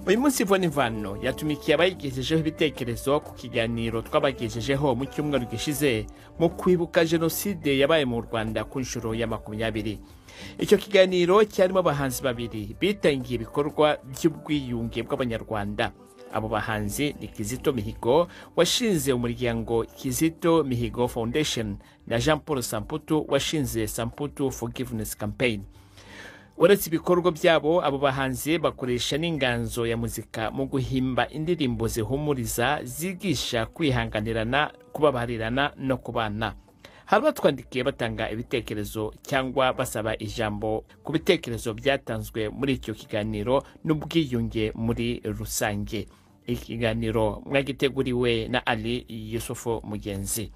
uyu munsi Yvonne Mvano yatumikiye abayigejejeho ibitekerezo ku kiganiro twabagejejeho mu cyumweru gishize mu kwibuka jenoside yabaye mu Rwanda ku nshuro ya 20. Icyo kiganiro cyarimo abahanzi babiri bitangiye ibikorwa by'ubwiyunge bw'abanyarwanda. Abo bahanzi ni Kizito Mihigo washinze umuryango Kizito Mihigo Foundation na Jean Paul Samputu washinze Samputu Forgiveness Campaign. Uretse ibikorwa byabo, abo bahanzi bakoresha n'inganzo ya muzika mu guhimba indirimbo zihumuriza zigisha kwihanganirana, kubabarirana no kubana. Hari batwandikiye batanga ibitekerezo cyangwa basaba ijambo ku bitekerezo byatanzwe muri icyo kiganiro n'ubwiyunge muri rusange. Ikiganiro mwagiteguriwe na Ali Yusufu Mugenzi.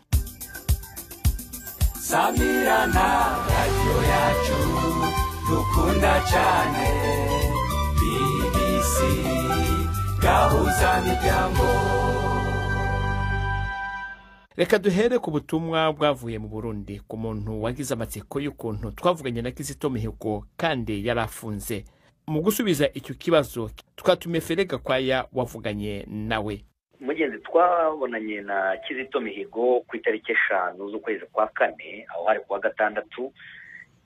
Samirana radio yacu dukunda cyane, BBC gahuza miryango. Reka duhere ku butumwa bwavuye mu Burundi ku muntu wagize amatsiko y'ukuntu twavuganye na Kizito Mihigo kandi yarafunze. Mu gusubiza icyo kibazo twatume Ferega Kwaya wavuganye nawe. Mugenzi twabonanye na Kizito Mihigo ku itariki 5 z'ukwezi kwa 4 aho hari kuwa 6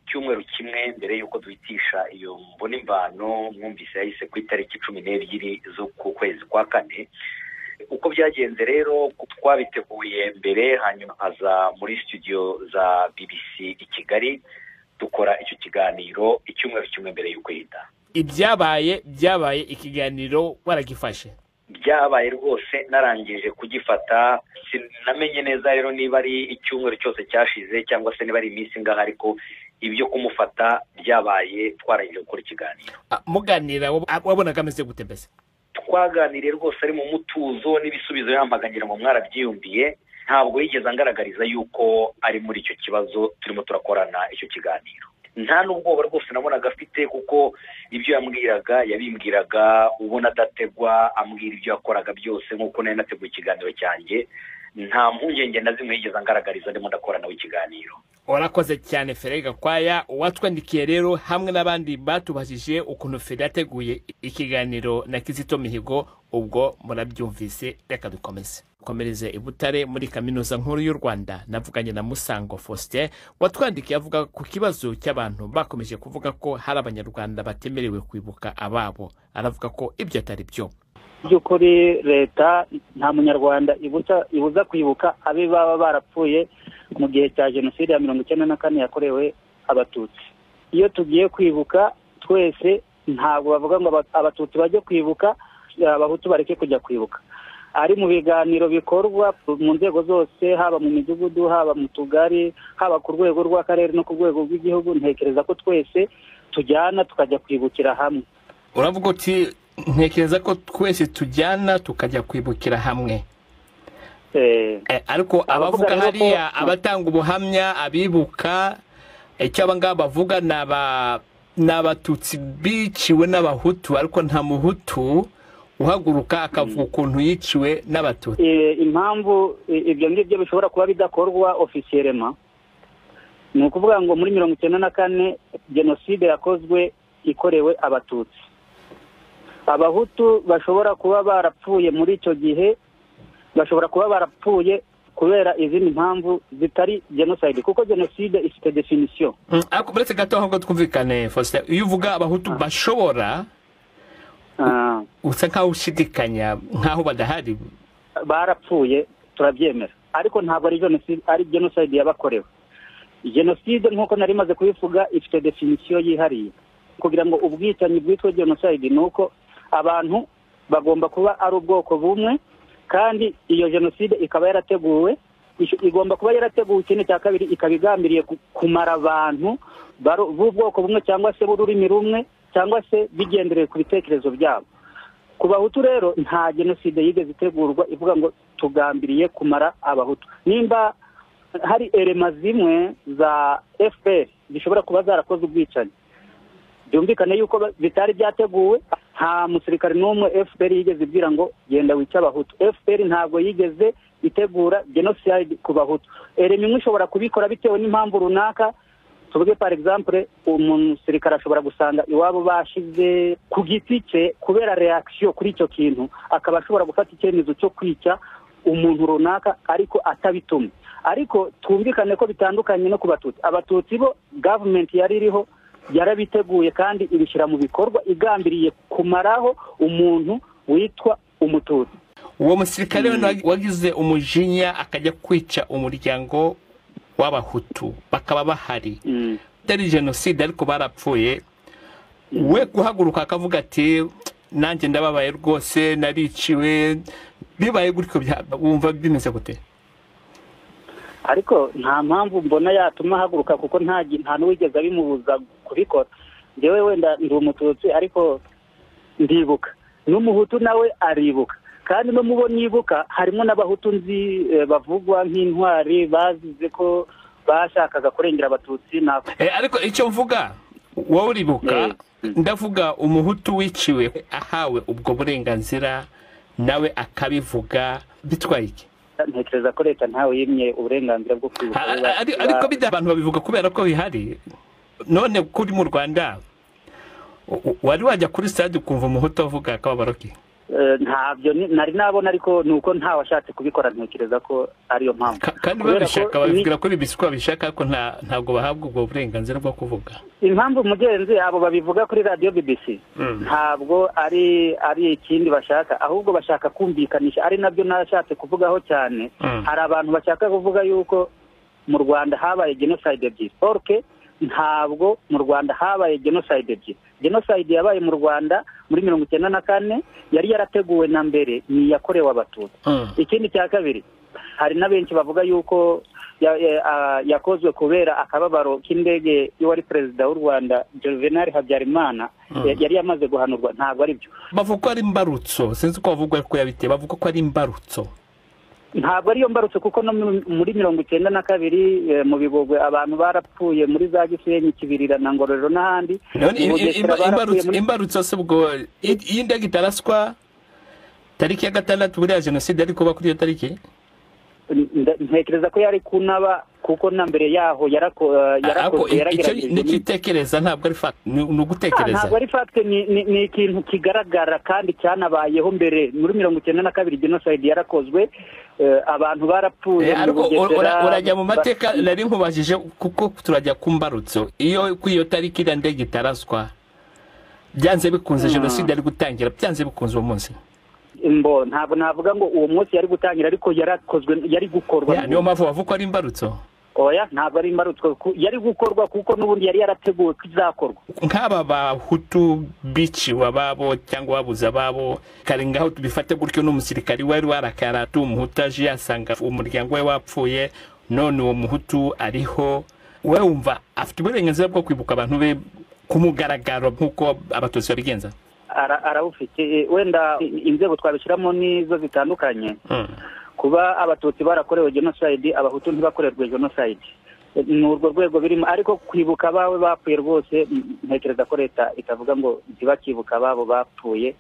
cyumweru kimwe mbere yuko duhitisha iyo Mbona Imvano mwumvise yahise ku itariki 12 z'ukwezi kwa 4. Uko byagenze rero twabiteguye mbere, hanyuma aza muri studio za BBC i Kigali dukora icyo kiganiro icyumweru kimwe mbere yuko yita. Ibyabaye ikiganiro waragifashe? Byabaye rwose narangije kugifata, sinamenye neza rero niba ari icyumweru cyose cyashize cyangwa se niba ari iminsi ngaho, ariko ibyo kumufata byabaye twarangije gukora ikiganiro. Muganira wabonaga ameze gute mbese? Twaganiriye rwose ari mu mutuzo n'ibisubizo yampaganyira ngo mwarabyiyumviye, ntabwo yigeze angaragariza yuko ari muri icyo kibazo turimo turakorana icyo kiganiro. Nta n'ubwoba rwose nabonaga afite, kuko ibyo yambwiraga yabimbwiraga ubona adategwa, ambwira ibyo yakoraga byose nk'uko nari nateguye ikiganiro cyanjye. Nta mpungenge na zimwe yigeze angaragariza ndimo ndakora nawe ikiganiro. Urakoze cyane Ferega Kwaya watwandikiye rero hamwe n'abandi batubajije ukuntu Ferega yateguye ikiganiro na Kizito Mihigo. Ubwo murabyumvise, reka dukomeze. Komereze i Butare muri Kaminuza Nkuru y'u Rwanda navuganye na Musango Faustin watwandikiye avuga ku kibazo cy'abantu bakomeje kuvuga ko hari abanyarwanda batemerewe kwibuka ababo. Aravuga ko ibyo atari byo. By'ukuri leta nta munyarwanda ibuza kwibuka abe baba barapfuye mu gihe cya jenoside ya 1994 yakorewe abatutsi. Iyo tugiye kwibuka twese ntabwo bavuga ngo abatutsi bajye kwibuka, abahutu bareke kujya kwibuka. Ari mu biganiro bikorwa mu nzego zose, haba mu midugudu, haba mu tugari, haba ku rwego rw'akarere no ku rwego rw'igihugu, ntekereza ko twese tujyana tukajya kwibukira hamwe. Uravuga uti ntekereza ko twese tujyana tukajya kwibukira hamwe. Ariko abavuga hariya abatanga ubuhamya abibuka icyo abangaba bavuga n'abatutsi biciwe n'abahutu, ariko nta muhutu uhaguruka akavuga ukuntu yiciwe n'abatutsi. Impamvu ibyo ngibyo bishobora kuba bidakorwa officiellement ni ukuvuga ngo muri 1994 jenoside yakozwe ikorewe abatutsi. Abahutu bashobora kuba barapfuye muri icyo gihe, bashobora kuba barapfuye kubera izindi mpamvu zitari genocide, kuko genocide ifite definition. Ariko buretse gato aho twumvikane Faustin, iyo uvuga abahutu bashobora usa nkaho ushidikanya nkaho badahari. Barapfuye turabyemera, ariko ntabwo ari genocide yabakorewe. Genocide nk'uko nari maze kubivuga ifite definition yihariye. Kugira ngo ubwicanyi bwitwa genocide nuko abantu bagomba kuba ari ubwoko bumwe, kandi iyo genocide ikaba yarateguwe, igomba kuba yarateguwe. Ikindi cya kabiri, ikabigambiriye kumara abantu b'ubwoko bumwe cyangwa se b'ururimi rumwe cyangwa se bigendereye ku bitekerezo byabo. Ku bahutu rero nta genocide yigeze itegurwa ivuga ngo tugambiriye kumara abahutu. Nimba hari elema zimwe za FPR zishobora kuba zarakoze ubwicanyi, byumvikane yuko bitari byateguwe. Nta musirikare n'umwe FPR yigeze ibwira ngo genda wica abahutu. FPR ntabwo yigeze itegura genocide ku bahutu. Elema imwe ishobora kubikora bitewe n'impamvu runaka, tuvuge par exemple umusirikare ashobora gusanga iwabo bashize ku giti cye kubera reaction kuri icyo kintu, akaba ashobora gufata icyemezo cyo kwica umuntu runaka ariko atabitumye. Ariko twumvikane ko bitandukanye no ku batutsi. Abatutsi bo government yari iriho yarabiteguye kandi ibishyira mu bikorwa igambiriye kumaraho umuntu witwa umututsi. Uwo musirikare wagize umujinya akajya kwica umuryango w'abahutu bakaba bahari, atari jenoside ariko barapfuye, we guhaguruka akavuga ati nanjye ndababaye rwose nariciwe, bibaye gutyo wumva bimeze gute? Ariko nta mpamvu mbona yatuma haguruka kuko nta n'uwigeze abimubuza kubikora. Njyewe wenda ndi umututsi ariko ndibuka, n'umuhutu nawe aribuka, kandi no mubo nibuka harimo n'abahutu nzi bavugwa nk'intwari bazize ko bashakaga kurengera abatutsi nabo. Ariko icyo mvuga wowe uribuka, ndavuga umuhutu wiciwe ahawe ubwo burenganzira nawe akabivuga, bitwaye iki? Ntekereza ko leta ntawe yimye uburenganzira bwo kwibuka. Ariko bida abantu babivuga kubera ko bihari. None kuri mu Rwanda wari wajya kuri stade ukumva umuhutu avuga akababaro ki? Ntabyo nari nabona, ariko nuko nta washatse kubikora. Ntekereza ko ariyo mpamvu. Kandi babishaka babivugira kuri biswa bishaka ko ntabwo bahabwa ubwo burenganzira bwo kuvuga. Impamvu mugenzi abo babivuga kuri radio BBC ntabwo ari ikindi bashaka, ahubwo bashaka kumvikanisha. Ari nabyo nashatse kuvugaho cyane. Hari abantu bashaka kuvuga yuko mu Rwanda habaye genocide ebyiri. Orke ntabwo mu Rwanda habaye genocide ebyiri. Genocide yabaye mu Rwanda muri 1994 yari yarateguwe na mbere, ni yakorewe abatutsi. Ikindi cya kabiri, hari na benshi bavuga yuko yakozwe kubera akababaro k'indege y'uwari perezida w'u Rwanda Juvenal Habyarimana yari yamaze guhanurwa. Ntabwo ari byo. Bavuga ko ari imbarutso, sinzi ko bavuga ko yabiteye, bavuga ko ari imbarutso. Ntabwo ariyo mbarutso kuko no muri 1992 mu Bigogwe abantu barapfuye muri za Gisenyi, Kibirira na Ngororero n'ahandi. Imbarutso se ubwo iyi ndege itaraswa tariki ya 6 buriya jenoside ariko ba kuri iyo tariki? Ntekereza ko yari kunaba kuko na mbere yaho yaragerageje. N'ikitekereza ntabwo ari fact, ni ugutekereza. Ntabwo ari fact, ni ikintu kigaragara kandi cyanabayeho mbere muri 1992 genocide yarakozwe, abantu barapfuye. Ariko urajya mu mateka, nari nkubajije kuko turajya kumbarutso. Iyo ku iyo tariki ira ndege itaraswa byanze bikunze jenoside ari gutangira, byanze bikunze uwo munsi. Ntabwo navuga ngo uwo munsi yari gutangira, ariko yarakozwe, yari gukorwa. Niyo mpamvu bavuga ko ari imbarutso. Oya, ntabwo ari imbarutso, yari gukorwa kuko n'ubundi yari yarateguwe kizakorwa. Nk'aba bahutu biciwe ababo cyangwa babuze ababo, kare ngaho tubifate gutyo, n'umusirikari wari warakaratu umuhutu aje yasanga umuryango we wapfuye, none uwo muhutu ariho, we wumva afite uburenganzira bwo kwibuka abantu be ku mugaragaro nk'uko abatutsi babigenza? Arawufite. Wenda inzego twabishyiramo nizo zitandukanye. Kuba abatutsi barakorewe genocide, abahutu ntibakorerwe genocide, ni urwo rwego birimo. Ariko kwibuka abawe bapfuye rwose, ntekereza ko leta itavuga ngo ntibakibuka ababo bapfuye.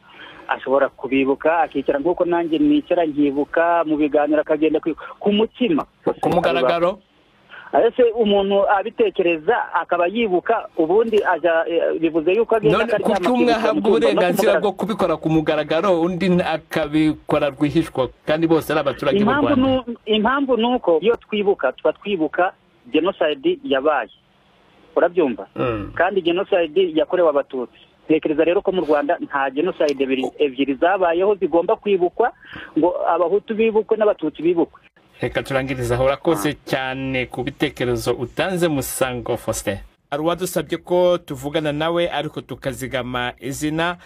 Ashobora kubibuka akicara nk'uko nanjye nicara nkibuka mu biganiro, akagenda ku mutima, ku mugaragaro. Ese umuntu abitekereza akaba yibuka, ubundi aja bivuze yuko agenda akaryama. Kuko umwe ahabwa uburenganzira bwo kubikora ku mugaragaro, undi akabikora rwihishwa, kandi bose ari abaturage b'u Rwanda. Impamvu nuko iyo twibuka tuba twibuka genocide yabaye, urabyumva? Kandi genocide yakorewe abatutsi. Ntekereza rero ko mu Rwanda nta genocide ebyiri zabayeho zigomba kwibukwa, ngo abahutu bibukwe n'abatutsi bibukwe. Reka turangiriza. Urakoze cyane ku bitekerezo utanze, Musango Faustin. Ari wadusabye ko tuvugana nawe ariko tukazigama izina.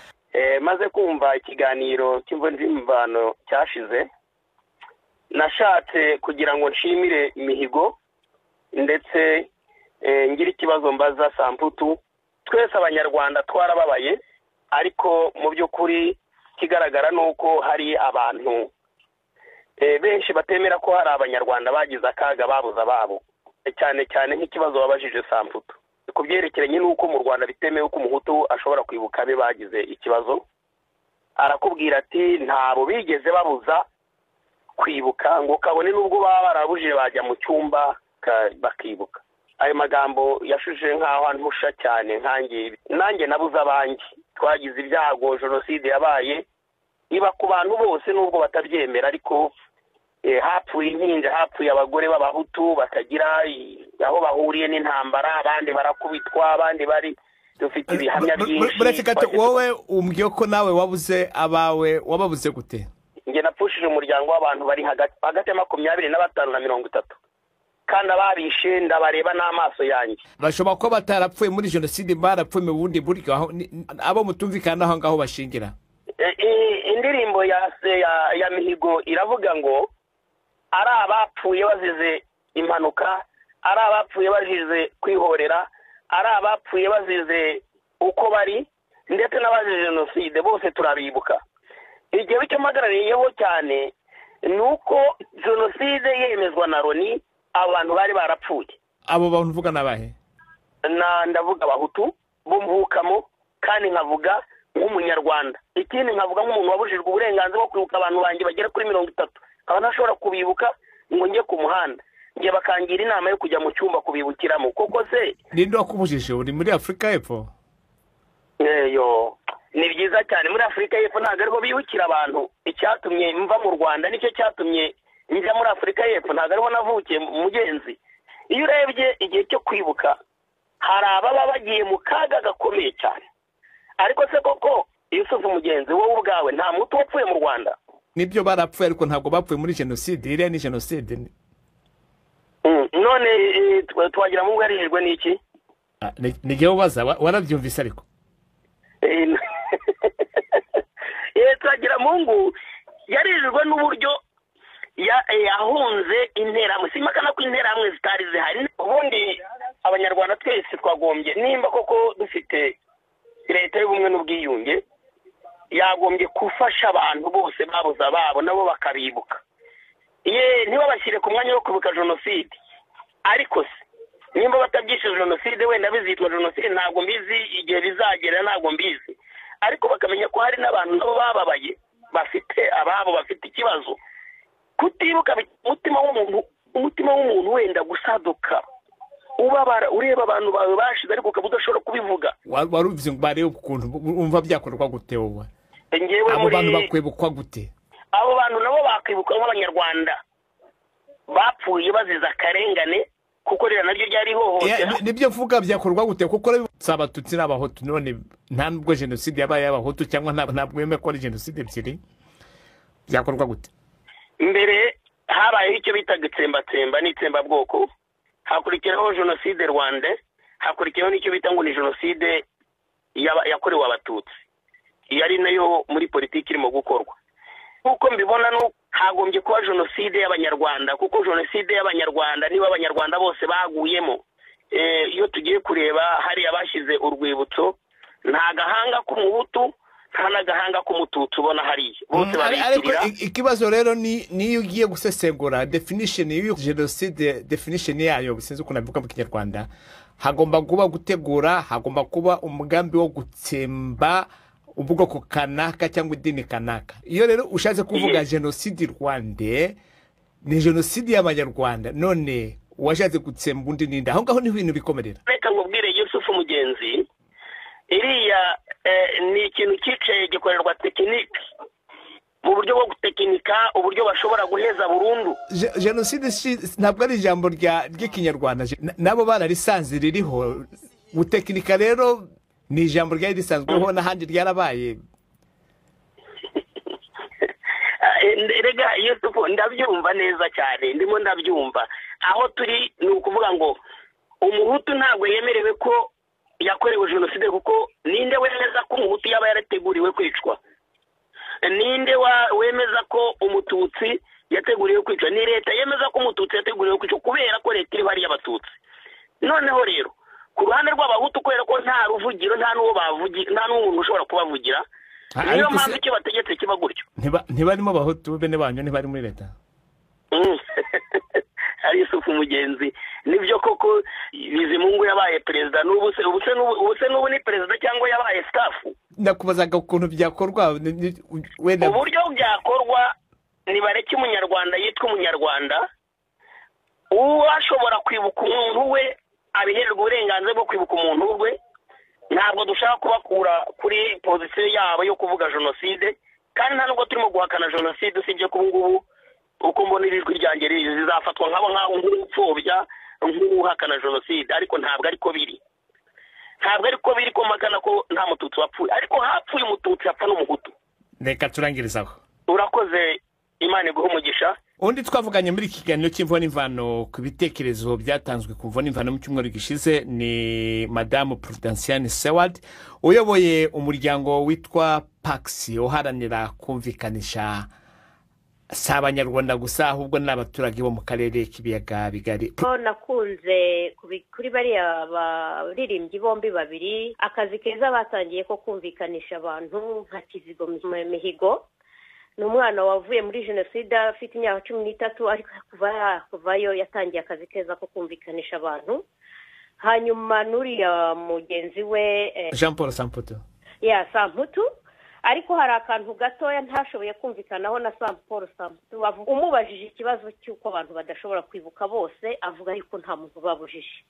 Maze kumva ikiganiro cy'imvano cyashize, nashatse kugira ngo nshimire imihigo ndetse ngira ikibazo mbaza Samputu. Twese abanyarwanda twarababaye, ariko mu by'ukuri kigaragara nuko hari abantu benshi batemera ko hari abanyarwanda bagize akaga babuza ababo, cyane cyane nk'ikibazo wabajije Samputu ku byerekeranye n'uko mu Rwanda bitemewe ko umuhutu ashobora kwibuka abe bagize ikibazo. Arakubwira ati ntabo bigeze babuza kwibuka, ngo kabone n'ubwo baba barabujije bajya mu cyumba bakibuka. ayo magambo yashuje nk'aho antusha cyane nanjye nabuze abanjye twagize ibyago jenoside yabaye iba ku bantu bose nubwo batabyemera ariko hapfuye impinja hapfuye abagore b'abahutu batagira aho bahuriye n'intambara abandi barakubitwa abandi bari dufite ibihamya byinshi. Buretse gato wowe umbwiye ko nawe wabuze abawe wababuze gute? Nge napfushije umuryango w'abantu bari hagati ya 25 na 30 kandi ababishe ndabareba n'amaso yanjye. Bashobora ko batarapfuye muri jenoside barapfuye mu bundi buryo abo mutumvikana aho ngaho bashingira. Indirimbo ya Mihigo iravuga ngo ari abapfuye bazize impanuka, ari abapfuye bazize kwihorera, ari abapfuye bazize uko bari ndetse n'abazize jenoside bose turabibuka. Igihe cyo magarariyeho cyane nuko jenoside yemezwa na Loni abantu bari barapfuye. Abo bantu uvuga nabahe? Ndavuga abahutu bumvukamo kandi nkavuga nk'umunyarwanda. Ikindi nkavuga nk'umuntu wabujijwe uburenganzira bwo kwibuka abantu banjye bagera kuri 30. Aba ntashobora kubibuka ngo njye ku muhanda. Ngiye bakangira inama yo kujya mu cyumba kubibukiramo. Koko se ninde wakubujije uri muri Afrika y'Epfo? Yo ni byiza cyane muri Afrika y'Epfo ntabwo ariho bibukira abantu. Icyatumye mva mu Rwanda nicyo cyatumye njya muri Afrika y'Epfo ntabwo ariho navukiye mugenzi. Iyo urebye igihe cyo kwibuka hari ababa bagiye mu kaga gakomeye cyane. Ariko se koko Yusufu mugenzi wowe ubwawe nta mutu wapfuye mu Rwanda? Nibyo barapfuye ariko ntabwo bapfuye muri jenoside. Iriya ni jenoside. None twagira mu ngarijwe n'iki? Nige ubaza warabyumvise ariko. Twagira Mungu yarijwe n'uburyo yahunze interahamwe. Simakana ko interahamwe zitari zihari. Ubundi abanyarwanda twese twagombye nimba koko dufite leta y'ubumwe n'ubwiyunge yagombye gufasha abantu bose babuze ababo nabo bakabibuka. Ntibabashyire ku mwanya wo kwibuka jenoside. Ariko se nimba batabyishe jenoside wenda bizitwa jenoside ntabwo mbizi igihe bizagera ntabwo mbizi. Ariko bakamenya ko hari n'abantu nabo bababaye bafite ababo bafite ikibazo. Kutibuka umutima w'umuntu wenda gusaduka ubabara ureba abantu bawe bashize ariko ukaba udashobora kubivuga. Waruvuze ngo barebe ukuntu umva byakorwa gute wowe? Abo bantu bakwibukwa gute? Abo bantu nabo bakwibukwa nk'abanyarwanda bapfuye baziza akarengane kuko rero naryo ryari hohotera. Nibyo mvuga byakorwa gute kuko Abatutsi n'Abahutu none nta nubwo jenoside yabaye y'Abahutu cyangwa ntabwo yemeye ko ari jenoside ebyiri. Byakorwa gute? Mbere habaye icyo bitaga itsembatsemba n'itsembabwoko, hakurikiraho jenoside Rwanda, hakurikiraho n'icyo bita ngo ni jenoside yakorewe Abatutsi. Yari nayo muri politiki irimo gukorwa. Kuko mbibona no hagombye kuba jenoside y'Abanyarwanda kuko jenoside y'Abanyarwanda niba Abanyarwanda bose baguyemo. Iyo tugiye kureba hari abashize urwibutso nta gahanga k'umuhutu nta n'agahanga k'umututsi ubona hariya bose babitirira. Ikibazo rero niyo ugiye gusesengura definition y'uyu jenoside, definition yayo sinzi uko nabivuga mu Kinyarwanda, hagomba kuba gutegura, hagomba kuba umugambi wo gutsemba ubwoko kanaka cyangwa idini kanaka. Iyo rero ushatse kuvuga jenoside Rwanda ni jenoside y'Abanyarwanda none washatse gutsemba undi ninde aho ngaho ni ibintu bikomerera. Reka ngubwire Yusufu mugenzi iriya ni ikintu cyicaye gikorerwa tekinike mu buryo bwo gutekinika uburyo bashobora guheza burundu. Jenoside ntabwo ari ijambo ry'Ikinyarwanda nabo bararisanze ririho gutekinika rero ni ijambo ryari risanzweho n'ahandi ryarabaye. Rega Yusufu ndabyumva neza cyane ndimo ndabyumva aho turi ni ukuvuga ngo umuhutu ntabwo yemerewe ko yakorewe jenoside kuko ninde wemeza ko umuhutu yaba yarateguriwe kwicwa? Ninde wemeza ko umututsi yateguriwe kwicwa? Ni leta yemeza ko umututsi yateguriwe kwicwa kubera ko leta iri bari y'Abatutsi. Noneho rero ku ruhande rw'Abahutu kubera ko nta ruvugiro nta n'uwo bavugira nta n'umuntu ushobora kubavugira niyo mpamvu icyo bategetse kiba gutyo. Ntibarimo Abahutu bene banyu ntibari muri leta. Ari Yusufu mugenzi nibyo koko Bizimungu yabaye perezida n'ubu ni perezida cyangwa yabaye staff. Ndakubazaga ukuntu byakorwa wenda uburyo byakorwa ni bareke umunyarwanda yitwa umunyarwanda uwo ashobora kwibuka umuntu we abihererwa uburenganzira bwo kwibuka umuntu we, ntabwo dushaka kubakura kuri pozisiyo yabo yo kuvuga jenoside, kandi nta nubwo turimo guhakana jenoside, usibye ko ubu ngubu uko mbona ijwi ryanjye zizafatwa nk'aho nk'upfobya nk'uhakana jenoside, ariko ntabwo ariko biri. Ntabwo ariko biri ko magana ko nta mututsi wapfuye, ariko hapfuye umututsi apfa n'umuhutu. Reka turangirizaho. Urakoze, Imana iguhe umugisha. Undi twavuganye muri kiganiro cy'imvo n'imvano ku bitekerezo byatanzwe ku mvo n'imvano mu cyumweru gishize ni Madame Prudentiane Seward uyoboye umuryango witwa Pax uharanira kumvikanisha si abanyarwanda gusa ahubwo n'abaturage bo mu karere k'ibiyaga bigari. Nakunze kuri bariya baririmbyi bombi babiri akazi keza batangiye ko kumvikanisha abantu nka Kizigo Mihigo. Ni umwana wavuye muri jenoside afite imyaka 13 ariko kuvayo yatangiye akazi keza ko kumvikanisha abantu. Hanyuma nuriya mugenzi we Jean Paul Samputu. Samputu, ariko hari akantu gatoya ntashoboye kumvikanaho na Paul Samputu. Umubajije ikibazo cy'uko abantu badashobora kwibuka bose, avuga yuko nta muntu babujije.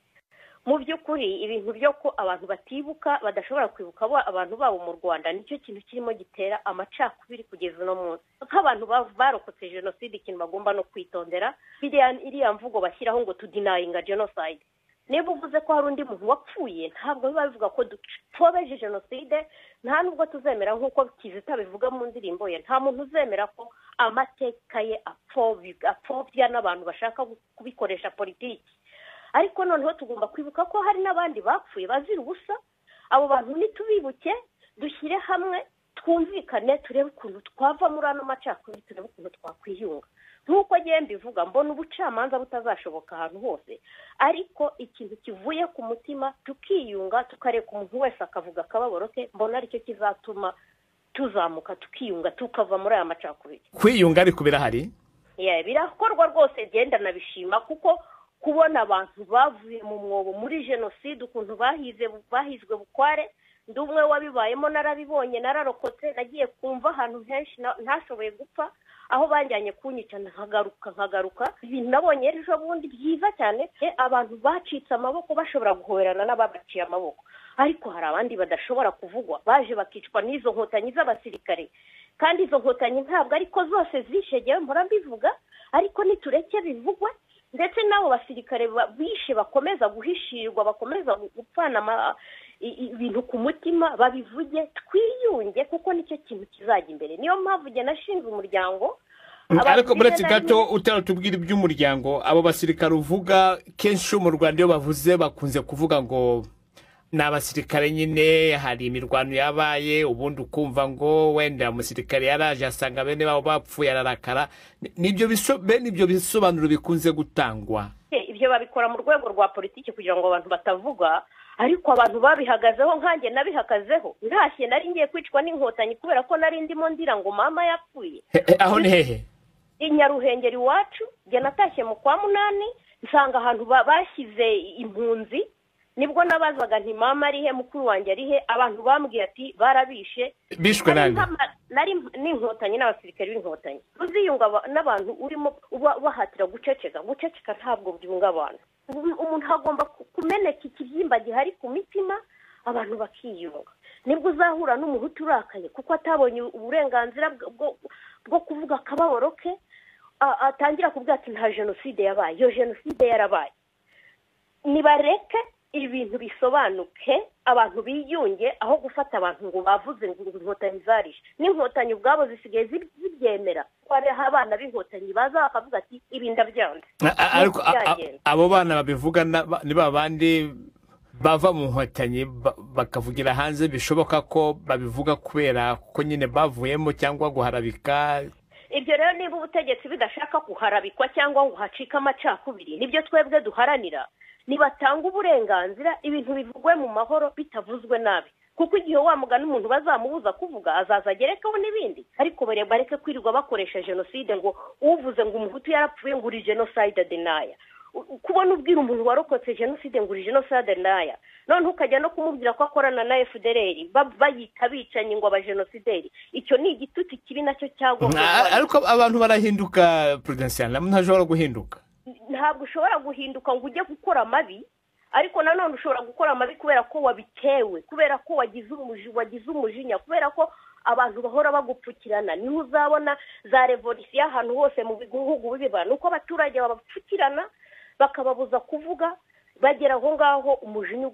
Mu by'ukuri ibintu byo ko abantu batibuka badashobora kwibuka abantu babo mu Rwanda nicyo kintu kirimo gitera amacakubiri kugeza no munsi. Nk'abantu barokotse jenoside ikintu bagomba no kwitondera, iriya mvugo bashyiraho ngo to denying genocide. Niba uvuze ko hari undi muntu wapfuye, ntabwo biba bivuga ko dupfobeje jenoside, nta nubwo tuzemera nk'uko Kizito bivuga mu ndirimbo ye, nta muntu uzemera ko amateka ye apfobya n'abantu bashaka kubikoresha politiki. Ariko noneho tugomba kwibuka ko hari n'abandi bapfuye bazira ubusa. Abo bantu nitubibuke, dushyire hamwe, twumvikane, turebe ukuntu twava muri ano macakubiri, turebe ukuntu twakwiyunga. Nk'uko agiye mbivuga, mbona ubucamanza butazashoboka ahantu hose, ariko ikintu kivuye ku mutima tukiyunga, tukareka umuntu wese akavuga akababaro ke, mbona aricyo kizatuma tuzamuka tukiyunga tukava muri aya macakubiri. Kwiyunga ariko birahari? Birakorwa rwose, genda nabishima kuko kubona abantu bavuye mu mwobo muri jenoside ukuntu bahizwe bukware, ndumwe wabibayemo narabibonye, nararokotse, nagiye kumva ahantu henshi ntashoboye gupfa, aho banjyanye kunyica nkagaruka. Ibintu nabonye ejo bundi byiza cyane, abantu bacitse amaboko bashobora guhoberana n'ababaciye amaboko. Ariko hari abandi badashobora kuvugwa, baje bakicwa n'izo nkotanyi z'abasirikare, kandi izo nkotanyi ntabwo ariko zose zishegewe mpora mbivuga, ariko nitureke bivugwe. Ndetse nabo basirikare bishe bakomeza guhishirwa, bakomeza gupfana ibintu ku mutima, babivuge, twiyunge kuko nicyo kintu kizajya imbere. Niyo mpamvu je nashinze umuryango. Ariko muretse gato utaratubwira iby'umuryango, abo basirikare uvuga kenshi mu Rwanda iyo bavuze bakunze kuvuga ngo n'abasirikare nyine hari imirwano yabaye, ubundi ukumva ngo wenda umusirikare yaraje asanga bene babo bapfuye ararakara. Nibyo bisobanuro bikunze gutangwa. Ibyo babikora mu rwego rwa politiki kugira ngo abantu batavuga, ariko abantu babihagazeho, nkanjye nabihagazeho. Ntashye nari ngiye kwicwa n'inkotanyi kubera ko nari ndimo ndira ngo mama yapfuye. Aho ni hehe? Inyaruhengeri iwacu, je natashye mu kwa munani, nsanga ahantu bashyize impunzi. Nibwo nabazaga nti mama ari he, mukuru wanjye ari he, abantu bambwiye ati barabishe. Bishwe nande? Nari n'inkotanyi n'abasirikare b'inkotanyi. Uziyunga n'abantu urimo bahatira guceceka ntabwo byunga abantu. Umuntu agomba kumeneka ikibyimba gihari ku mitima, abantu bakiyunga. Nibwo uzahura n'umuntu turakaye kuko atabonye uburenganzira bwo kuvuga akababaro ke, atangira kuvuga ati nta jenoside yabaye. Iyo jenoside yarabaye. Nibareke ibintu bisobanuke, abantu biyunge, aho gufata abantu ngo bavuze ngo inkotanyi zarishe. N'inkotanyi ubwabo zisigaye zibyemera. Kware abana b'inkotanyi baza bakavuga ati ibi ndabyanze. Ariko abo bana babivuga ni babandi bava mu nkotanyi bakavugira hanze, bishoboka ko babivuga kubera ko nyine bavuyemo cyangwa guharabika. Ibyo rero niba ubutegetsi bidashaka kuharabikwa cyangwa ngo hacika amacakubiri, nibyo twebwe duharanira. Nibatanga uburenganzira, ibintu bivugwe mu mahoro bitavuzwe nabi, kuko igihe wamugana umuntu bazamubuza kuvuga azaza agerekaho n'ibindi. Ariko bareke kwirirwa bakoresha jenoside ngo uvuze ngo umuhutu yarapfuye ngo uri genocide denier. Kubona ubwira umuntu warokotse jenoside ngo uri genocide denier, none ukajya no kumubwira ko akorana na FDLR bayita bicanye ngo abajenosideri. Icyo ni igituti kibi nacyo cyagomba. Ariko abantu barahinduka, Prudentiane, ntajora guhinduka. Ntabwo ushobora guhinduka ngo ujye gukora amabi, ariko nanone ushobora gukora amabi kubera ko wabitewe, kubera ko wagize umujinya, kubera ko abantu bahora bagupfukirana. Niho uzabona za revolisiyo ahantu hose mu bihugu biba, nuko abaturage babapfukirana bakababuza kuvuga, bagera aho ngaho umujinya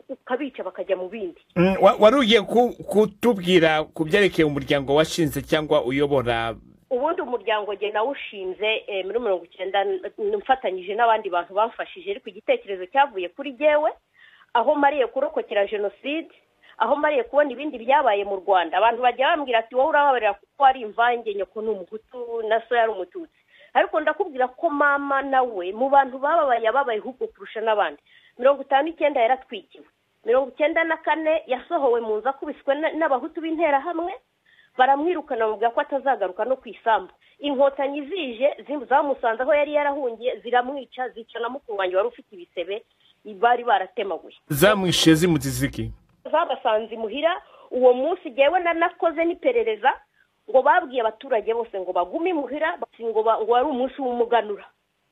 ukabica bakajya mu bindi. Wari ugiye kutubwira ku byerekeye umuryango washinze cyangwa uyobora? Ubundi umuryango nge nawushinze muri 19 mfatanyije n'abandi bantu bamfashije, ariko igitekerezo cyavuye kuri jewe, aho mariye kurokokera jenoside, aho mariye kubona ibindi byabaye mu Rwanda. Abantu bajya bambwira ati wowe urababarira kuko ari imvange, nyoko n'umuhutu na so yari umututsi. Ariko ndakubwira ko mama nawe mu bantu bababaye ahubwo kurusha n'abandi. 59 yaratwikiwe, 94 yasohowe mu nzu akubiswe n'abahutu b'intera hamwe, baramwirukana bamubwira ko atazagaruka no kwisambu. Inkotanyi zije zamusanze aho yari yarahungiye, ziramwica, zica na mukuru wanjye wari ufite ibisebe bari baratemaguye. Zamwishe zimuziziki? Zabasanze imuhira. Uwo munsi jewe nanakoze n'iperereza ngo babwiye abaturage bose ngo bagume imuhira, ngo wari umunsi w'umuganura.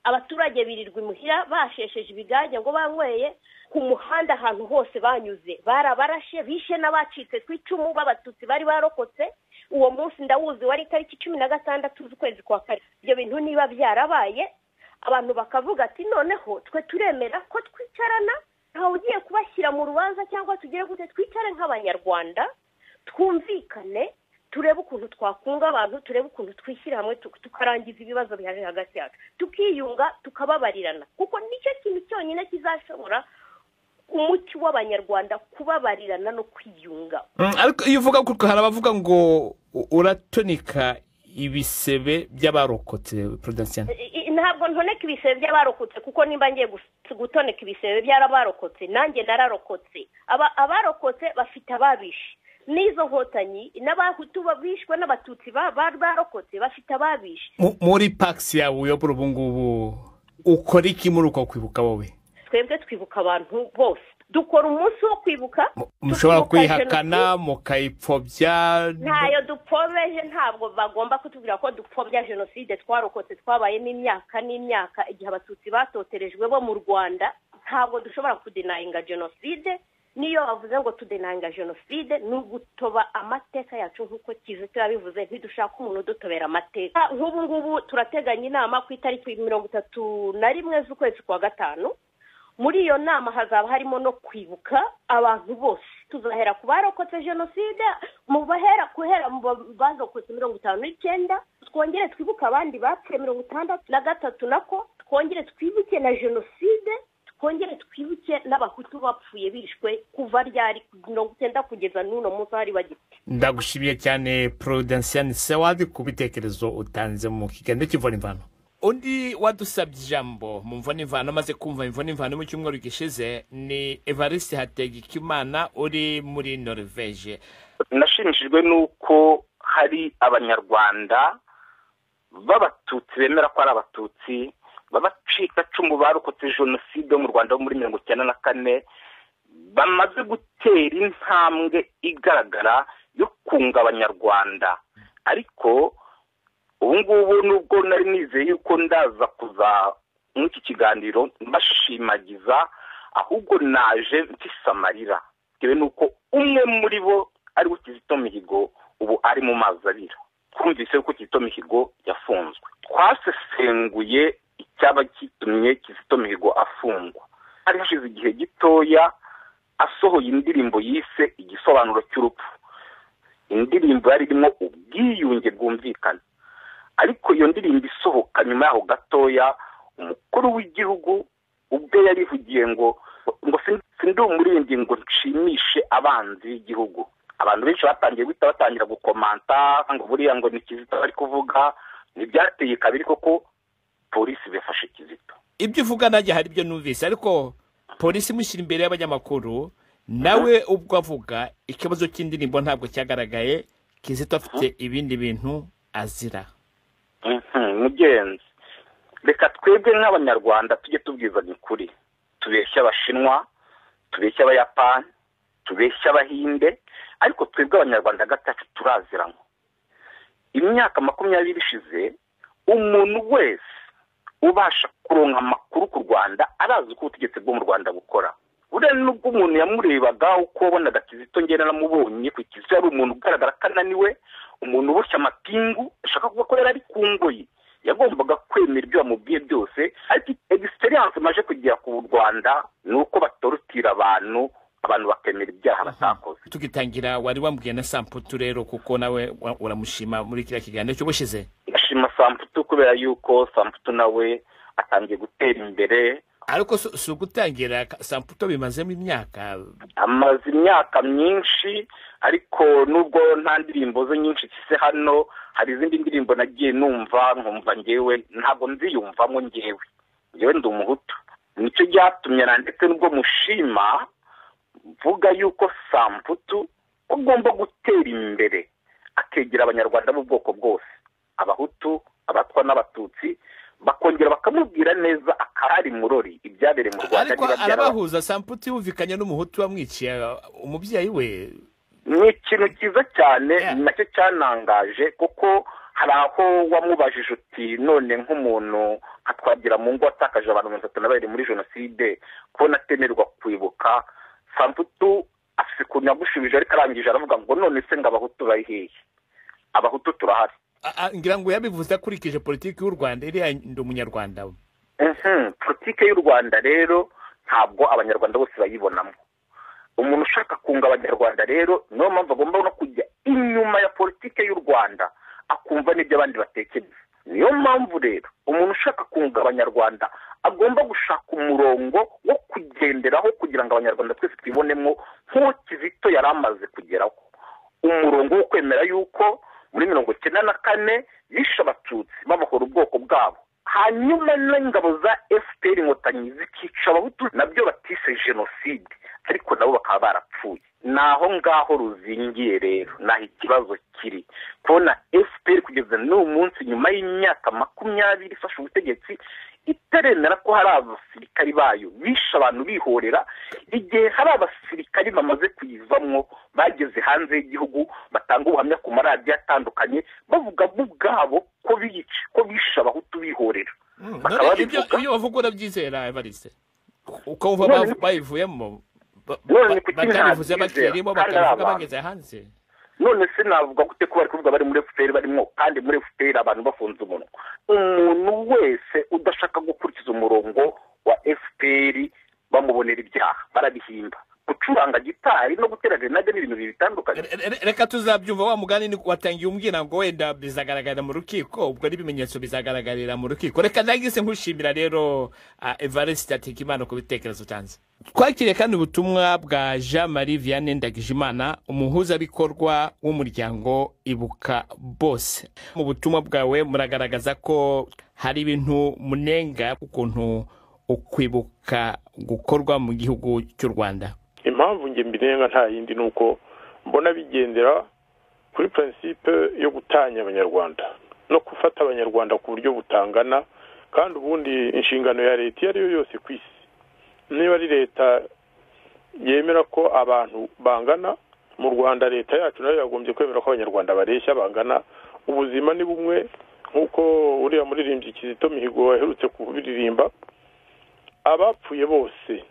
Abaturage birirwa imuhira bashesheje ibigage ngo banyweye, ku muhanda ahantu hose banyuze barabarashe, bishe n'abacitse ku icumu b'abatutsi bari barokotse. Uwo munsi ndawuzi wari tariki 16 z'ukwezi kwa kane. Ibyo bintu niba byarabaye, abantu bakavuga ati noneho twe turemera ko twicarana, ntawe ugiye kubashyira mu rubanza cyangwa tugire gute, twicare nk'abanyarwanda twumvikane, turebe ukuntu twakunga abantu, turebe ukuntu twishyira hamwe tukarangiza ibibazo bihari hagati yacu, tukiyunga, tukababarirana, kuko nicyo kintu cyonyine kizashobora umuti w'abanyarwanda, kubabarirana no kwiyunga. Ariko iyo uvuga ko hari abavuga ngo uratonika ibisebe by'abarokotse Prudentian. Ntabwo ntoneka ibisebe by'abarokotse, kuko nimba ngiye gutoneka ibisebe by'abarokotse nanjye nararokotse. Abarokotse bafite ababishe, n'izo nkotanyi n'abahutu babishwe n'abatutsi barokotse bafite ababishe. Muri pax yawe uyobora ubu ngubu ukora iki muri uko kwibuka wowe? Twebwe twibuka abantu bose, dukora umunsi wo kwibuka. Mushobora kwihakana mukayipfobya? Ntayo dupfobeje, ntabwo bagomba kutubwira ko dupfobya jenoside twarokotse twabayemo imyaka n'imyaka igihe abatutsi batoterejwe bo mu Rwanda. Ntabwo dushobora kudenayinga jenoside. Niyo bavuze ngo tudenayinga jenoside ni ugutoba amateka yacu, nk'uko Kizito yabivuze, ntidushaka umuntu udutobera amateka. Nk'ubu ngubu turateganya inama ku itariki 31 z'ukwezi kwa gatanu. Muri iyo nama hazaba harimo no kwibuka abantu bose. Tuzahera ku barokotse jenoside, mu guhera mu bazokotse 59, twongere twibuka abandi bapfuye 63 nako, twongere twibuke na jenoside, twongere twibuke n'abahutu bapfuye bishwe kuva ryari 90 kugeza n'uno munsi hari bagiti. Ndagushimiye cyane Prudentian Sewadi ku bitekerezo utanze mu kiganiro cy'Imvano Imvano. Undi wadusabye ijambo mu Mvano Imvano, maze kumva Imvano Imvano mu cyumweru gishize, ni Evariste Hategekimana uri muri Norvège. Nashimishijwe nuko hari abanyarwanda b'abatutsi bemera ko ari abatutsi, babacika cumu barokotse jenoside mu Rwanda muri 1994, bamaze gutera intambwe igaragara yo kunga abanyarwanda. Ariko ubu ngubu nubwo nari nizeye yuko ndaza kuza mw'iki kiganiro mbashimagiza, ahubwo naje mfisamarira bitewe nuko umwe muri bo ari Kizito Mihigo ubu ari mu mazi abira. Twumvise ko Kizito Mihigo yafunzwe, twasesenguye icyaba kitumye Kizito Mihigo afungwa. Hari hashize igihe gitoya asohoye indirimbo yise Igisobanuro cy'urupfu. Indirimbo yari irimo ubwiyunge bwumvikana, ariko iyo ndirimbo isohoka nyuma yaho gatoya umukuru w'igihugu ubwe yarivugiye ngo sindi umuririmbyi ngo nshimishe abanzi b'igihugu. Abantu benshi batangira gukomanta ngo buriya ngo ni Kizito bari kuvuga. Ntibyateye kabiri koko polisi bafashe Kizito. Ibyo uvuga najya hari ibyo numvise, ariko polisi mushyira imbere y'abanyamakuru, nawe ubwo avuga ikibazo cy'indirimbo ntabwo cyagaragaye. Kizito afite ibindi bintu azira. Mugenzi, reka twebwe nk'abanyarwanda tujye tubwizanya ukuri. Tubeshya Abashinwa, tubeshya Abayapani, tubeshya Abahinde, ariko twebwe abanyarwanda gatatu turaziranywa. Imyaka 20 ishize, umuntu wese ubasha kuronka amakuru ku Rwanda arazi uko ubutegetsi bwo mu Rwanda bukora. Buriya nubwo umuntu yamurebaga uko wabonaga Kizito ngena namubonye ku Kizito yari umuntu ugaragara kananiwe, umuntu uboshya amapingu, ashaka kuvuga ko yari ari ku ngoyi, yagombaga kwemera ibyo bamubwiye byose. Ariko experience maje kugira ku Rwanda nuko batorutira abantu bakemera ibyaha batakoze. Tugitangira wari wambwiye na Samputu rero kuko nawe uramushima muri kiriya kiganiro cyo bushize. Ndashima Samputu kubera yuko Samputu nawe atangiye gutera imbere. Ariko si ugutangira, Samputu bimazemo imyaka, amaze imyaka myinshi, ariko nubwo nta ndirimbo ze nyinshi kise hano, hari izindi ndirimbo nagiye numva nkumva ngewe ntabwo nziyumvamo ngewe ndi umuhutu. Nicyo cyatumye ndetse nubwo mushima mvuga yuko Samputu ugomba gutera imbere akegera abanyarwanda b'ubwoko bwose, abahutu, abatwa n'abatutsi, bakongera bakamubwira neza akahari murori ibyabere mu Rwanda. Ariko arabahuza Samputu yumvikanye n'umuhutu wamwiciye umubyeyi we. Ni ikintu cyiza cyane, nacyo cyanangaje kuko hari aho wamubajije uti none nk'umuntu atwagira mu ngo atakaje abantu 32 muri jenoside kubona atemerwa kwibuka. Samputu afise kunyagushubije ariko arangije aravuga ngo none se ngabahutu bayihehe, abahutu turahari. Ngira ngo yabivuze akurikije politiki y'u Rwanda iri ndi umunyarwanda. Politiki y'u Rwanda rero ntabwo abanyarwanda bose bayibonamo. Umuntu ushaka kunga abanyarwanda rero niyo mpamvu agomba no kujya inyuma ya politiki y'u Rwanda akumva n'ibyo abandi batekereza. Niyo mpamvu rero umuntu ushaka kunga abanyarwanda agomba gushaka umurongo wo kugenderaho kugira ngo abanyarwanda twese twibonemo nk'uwo Kizito yari amaze kugeraho, umurongo wo kwemera yuko muri 1994 bishe abatutsi babahora ubwoko bwabo, hanyuma n'ingabo za FPR inkotanyi zikica abahutu nabyo batise jenoside, ariko nabo bakaba barapfuye. Naho ngaho ruzingiye rero, naho ikibazo kiri kubona FPR kugeza n'uyu munsi nyuma y'imyaka 20 ifashe ubutegetsi iteremera ko hari abasirikari bayo bishe abantu bihorera, igihe hari abasirikari bamaze kuyivamwo bageze hanze y'igihugu batanga ubuhamya ku maradiyo atandukanye bavuga ubwabo ko bishe abahutu bihorera. Ibyo bavuga urabyizera Evariste? Uko bayivuyemo batabivuze bakirimo bakavuga bageze hanze? None se navuga gute ko bari kuvuga bari muri FPR barimo kandi muri FPR abantu bafunze umunwa? Umuntu wese udashaka gukurikiza umurongo wa FPR bamubonera ibyaha, barabihimba. Gucuranga gitari no gutera grenade n'ibintu bitandukanye. Reka tuzabyumva wa mugani watangiye umbwira ngo wenda bizagaragara mu rukiko, ubwo n'ibimenyetso bizagaragarira mu rukiko. Reka ndagise nkushimira rero Evariste Hategekimana ku bitekerezo utanze. Twakiriye kandi ubutumwa bwa Jean Marie Vianney Ndagijimana, umuhuzabikorwa w'umuryango Ibuka Bose. Mu butumwa bwawe muragaragaza ko hari ibintu munenga ukuntu ukwibuka gukorwa mu gihugu cy'u Rwanda. Impamvu nge mbinenga nta yindi nuko mbona bigendera kuri principe yo gutanya abanyarwanda no gufata abanyarwanda ku buryo butangana, kandi ubundi inshingano ya leta iyo ariyo yose ku isi, niba ari leta yemera ko abantu bangana, mu Rwanda leta yacu nayo yagombye kwemera ko abanyarwanda bareshya bangana. Ubuzima ni bumwe nk'uko uriya muririmbyi Kizito Mihigo yaherutse kubiririmba, abapfuye bose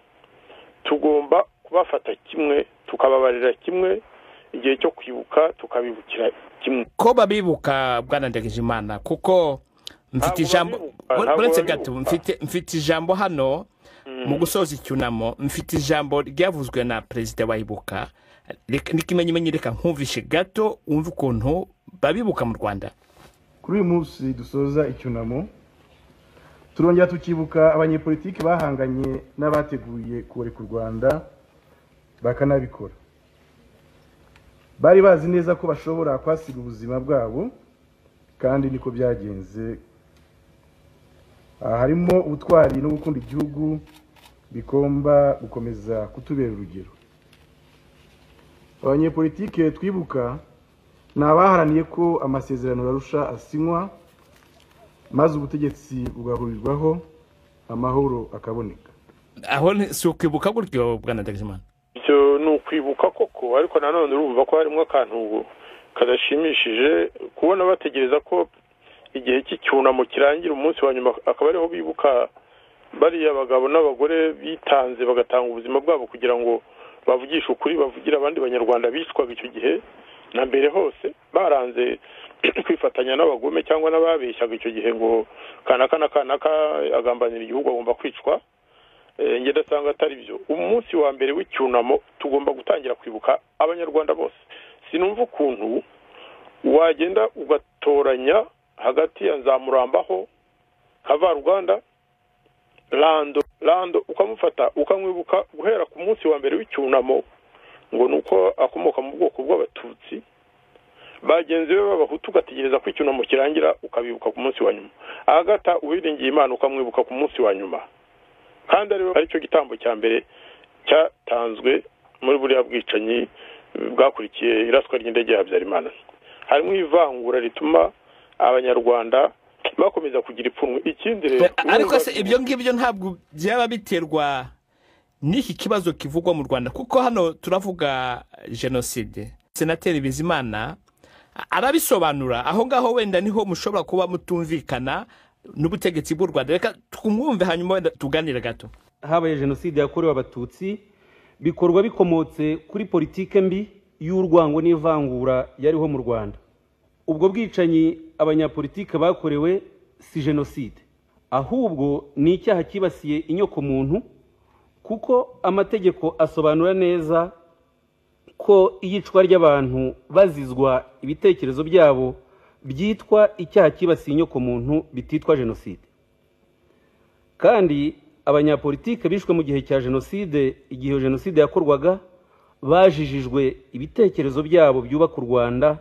tugomba kubafata kimwe, tukababarira kimwe, igihe cyo kwibuka tukabibukira kimwe. Ko babibuka Bwana Ndagijimana kuko mfite ijambo uretse gato mfite ijambo hano mu gusoza icyunamo, mfite ijambo ryavuzwe na Perezida wa Ibuka, nikimenye reka nkumvishe gato umva ukuntu babibuka mu Rwanda. Kuri uyu munsi dusoza icyunamo turongera tukibuka abanyepolitiki bahanganye n'abateguye kureka u Rwanda bakanabikora. Bari bazi neza ko bashobora kwasiga ubuzima bwabo, kandi niko byagenze. Harimo ubutwari no gukunda igihugu bikomba gukomeza kutubera urugero. Abanyepolitike twibuka nabaharaniye ko amasezerano yarusha asinywa, maze ubutegetsi bugahurirwaho, amahoro akaboneka. Aho si ukwibuka gutyo Bwana Ndagijimana? Icyo ni ukwibuka koko, ariko nanone urumva ko harimo akantu kadashimishije kubona bategereza ko igihe cy'icyunamo kirangira umunsi wa nyuma akaba ariho bibuka bariya abagabo n'abagore bitanze bagatanga ubuzima bwabo kugira ngo bavugishe ukuri bavugira abandi banyarwanda bicwaga icyo gihe na mbere hose baranze kwifatanya n'abagome cyangwa n'ababeshyaga icyo gihe ngo kanaka agambanira igihugu agomba kwicwa. Nge ndasanga atari byo. Umunsi wa mbere w'icyunamo tugomba gutangira kwibuka abanyarwanda bose. Sinumva ukuntu wagenda ugatoranya hagati ya Nzamurambaho, Kavaruganda, Lando ukamufata ukamwibuka guhera ku munsi wa mbere w'icyunamo ngo nuko akomoka mu bwoko bw'abatutsi, bagenzi be b'abahutu ugategereza ko icyunamo kirangira ukabibuka ku munsi wa nyuma. Agata Uwiringiye Imana ukamwibuka ku munsi wa nyuma, kandi aricyo gitambo cya mbere cyatanzwe muri buriya bwicanyi bwakurikiye iraswa ry'indege ya Habyarimana. Harimo ivangura rituma abanyarwanda bakomeza kugira ipfunwe. Ikindi rero ariko se ibyo ngibyo ntabwo byaba biterwa n'iki kibazo kivugwa mu Rwanda, kuko hano turavuga genocide. Senateri Bizimana arabisobanura, aho ngaho wenda niho mushobora kuba mutumvikana n'ubutegetsi bw'u Rwanda. Reka twumve hanyuma wenda tuganire gato. Habaye genocide yakorewe abatutsi bikorwa bikomotse kuri politike mbi y'urwango n'ivangura yariho mu Rwanda. Ubwo bwicanyi abanyapolitike bakorewe si genocide, ahubwo ni icyaha kibasiye inyoko muntu, kuko amategeko asobanura neza ko iyicwa ry'abantu bazizwa ibitekerezo byabo byitwa icyaha kibasiye inyoko muntu bititwa genocide. Kandi abanyapolitike bishwe mu gihe cya genocide, igihe genocide yakorwaga, bajijijwe ibitekerezo byabo byubaka u Rwanda,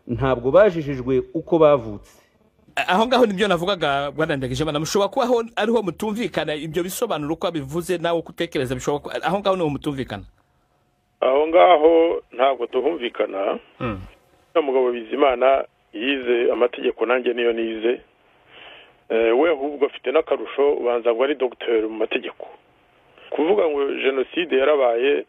ntabwo bajijijwe uko bavutse. Aho ngaho nibyo navugaga Bwana Ndagijimana, mushobora kuba aho ariho mutumvikana ibyo bisobanuro uko bivuze nawe kutekereza bishoboka, aho ngaho niho mutumvikana. Aho ngaho ntabwo tuhumvikana. Mugabo Bizimana yize amategeko, nanjye niyo nize. We ahubwo afite n'akarusho, ubanza ngo ari docteur mu mategeko. Kuvuga ngo genocide yarabaye,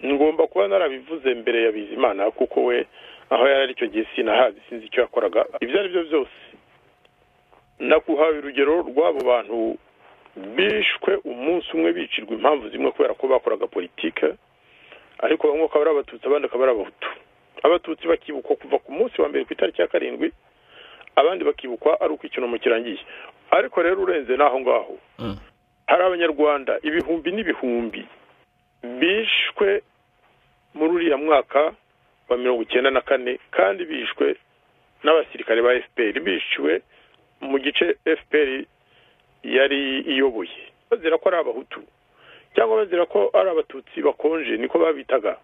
ngomba kuba narabivuze mbere ya Bizimana, kuko we aho yari icyo gihe sinahazi, sinzi icyo yakoraga. Ibyo ari byo byose nakuhawe urugero rw'abo bantu bishwe umunsi umwe bicirwa impamvu zimwe kubera ko bakoraga politike, ariko bamwe akaba ari abatutsi abandi akaba ari abahutu. Abatutsi bakibukwa kuva ku munsi wa mbere ku itariki ya 7, abandi bakibukwa ari uko icyunamo kirangiye. Ariko rero urenze naho ngaho hari abanyarwanda ibihumbi n'ibihumbi bishwe muri uriya mwaka wa 1994, kandi bishwe n'abasirikare ba FPR, bishwe mu gice FPR yari iyoboye, bazira ko ari abahutu cyangwa bazira ko ari abatutsi bakonje, niko babitaga,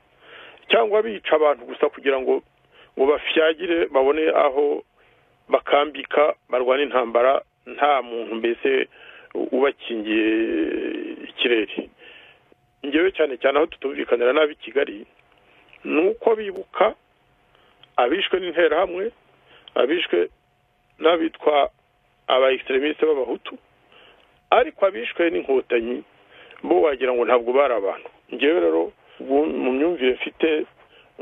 cyangwa bica abantu gusa kugira ngo bafyagire babone aho bakambika barwana intambara, nta muntu mbese ubakingiye ikirere. Ngewe cyane cyane aho tutumvikanira nabi Kigali nuko bibuka abishwe n'interahamwe, abishwe n'abitwa aba extremiste b'abahutu, ariko abishwe n'inkotanyi bo wagira ngo ntabwo bari abantu. Ngewe rero mu myumvire mfite,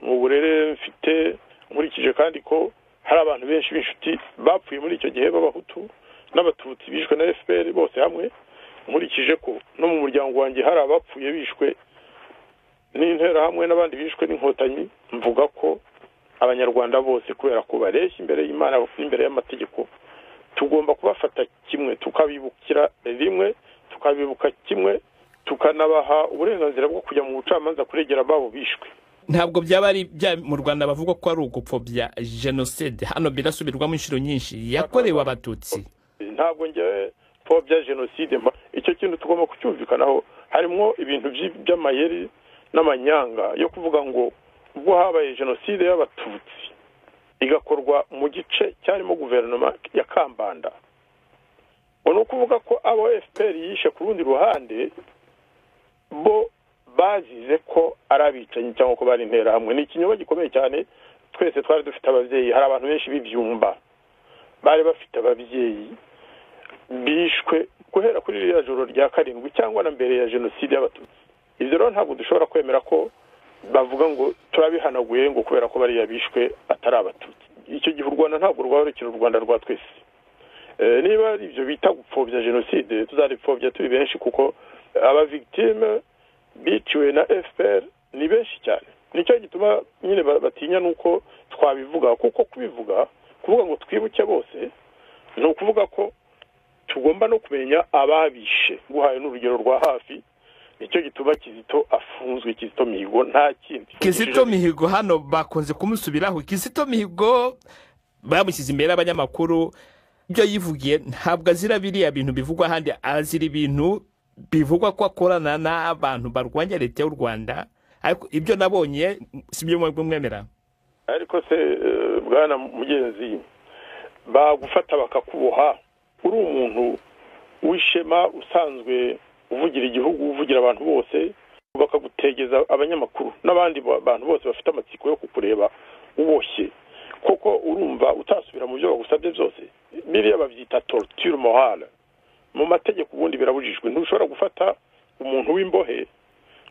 mu burere mfite, nkurikije kandi ko hari abantu benshi b'inshuti bapfuye muri icyo gihe b'abahutu n'abatutsi bishwe na FPR bose hamwe, nkurikije ko no mu muryango wanjye hari abapfuye bishwe n'interahamwe n'abandi bishwe n'inkotanyi, mvuga ko abanyarwanda bose kubera ko bareshya imbere y'Imana n'imbere y'amategeko, tugomba kubafata kimwe, tukabibukira rimwe, tukabibuka kimwe, tukanabaha uburenganzira bwo kujya mu bucamanza kuregera ababo bishwe. Ntabwo byaba ari mu Rwanda bavuga ko ari ugupfobya genocide. Hano birasubirwamo inshuro nyinshi yakorewe abatutsi. Ntabwo ngewe pfobya genocide, icyo kintu tugomba kucyumvikanaho. Harimo ibintu by'amayeri n'amanyanga yo kuvuga ngo ubwo habaye genocide y'abatutsi igakorwa mu gice cyarimo guverinoma ya Kambanda, ono kuvuga ko abo FPR yishe ku rundi ruhande bo bazize ko arabicanyi cyangwa ko bari interahamwe. Ni ikinyoma gikomeye cyane. Twese twari dufite ababyeyi, hari abantu benshi b'ibyumba bari bafite ababyeyi bishwe guhera kuri iriya joro rya 7 cyangwa na mbere ya genocide y'abatutsi. Ibyo rero ntabwo dushobora kwemera ko bavuga ngo turabihanaguye ngo kubera ko bari yabishwe atari abatutsi. Icyo gihe Rwanda ntabwo rwarukira u Rwanda rwa twese. Niba ari ibyo bita gupfobya jenoside tuzaripfobya turi benshi kuko aba victime biciwe na FPR ni benshi cyane. Nicyo gituma nyine batinya nuko twabivuga kuko kuvuga ngo twibuke bose ni ukuvuga ko tugomba no kumenya ababishe. Guhaye n'urugero rwa hafi nicyo gituma Kizito afunzwe, Kizito Mihigo nta kindi. Kizito Mihigo hano bakunze kumusubiraho. Kizito Mihigo bamushyize imbere y'abanyamakuru, ibyo yivugiye ntabwo azira biriya bintu bivugwa ahandi, azira ibintu bivugwa ko akorana n'abantu barwanya leta y'u Rwanda. Ariko ibyo nabonye sibyo mwemera. Ariko se bwana mugenzi bagufata bakakuboha uri umuntu wishema usanzwe uvugira igihugu, uvugira abantu bose, bakagutegeza abanyamakuru n'abandi bantu bose bafite amatsiko yo kukureba uboshye, koko urumva utasubira mu byo bagusabye byose. Biriya babyita torture morale mu mategeko, ubundi birabujijwe. Ntushobora gufata umuntu w'imbohe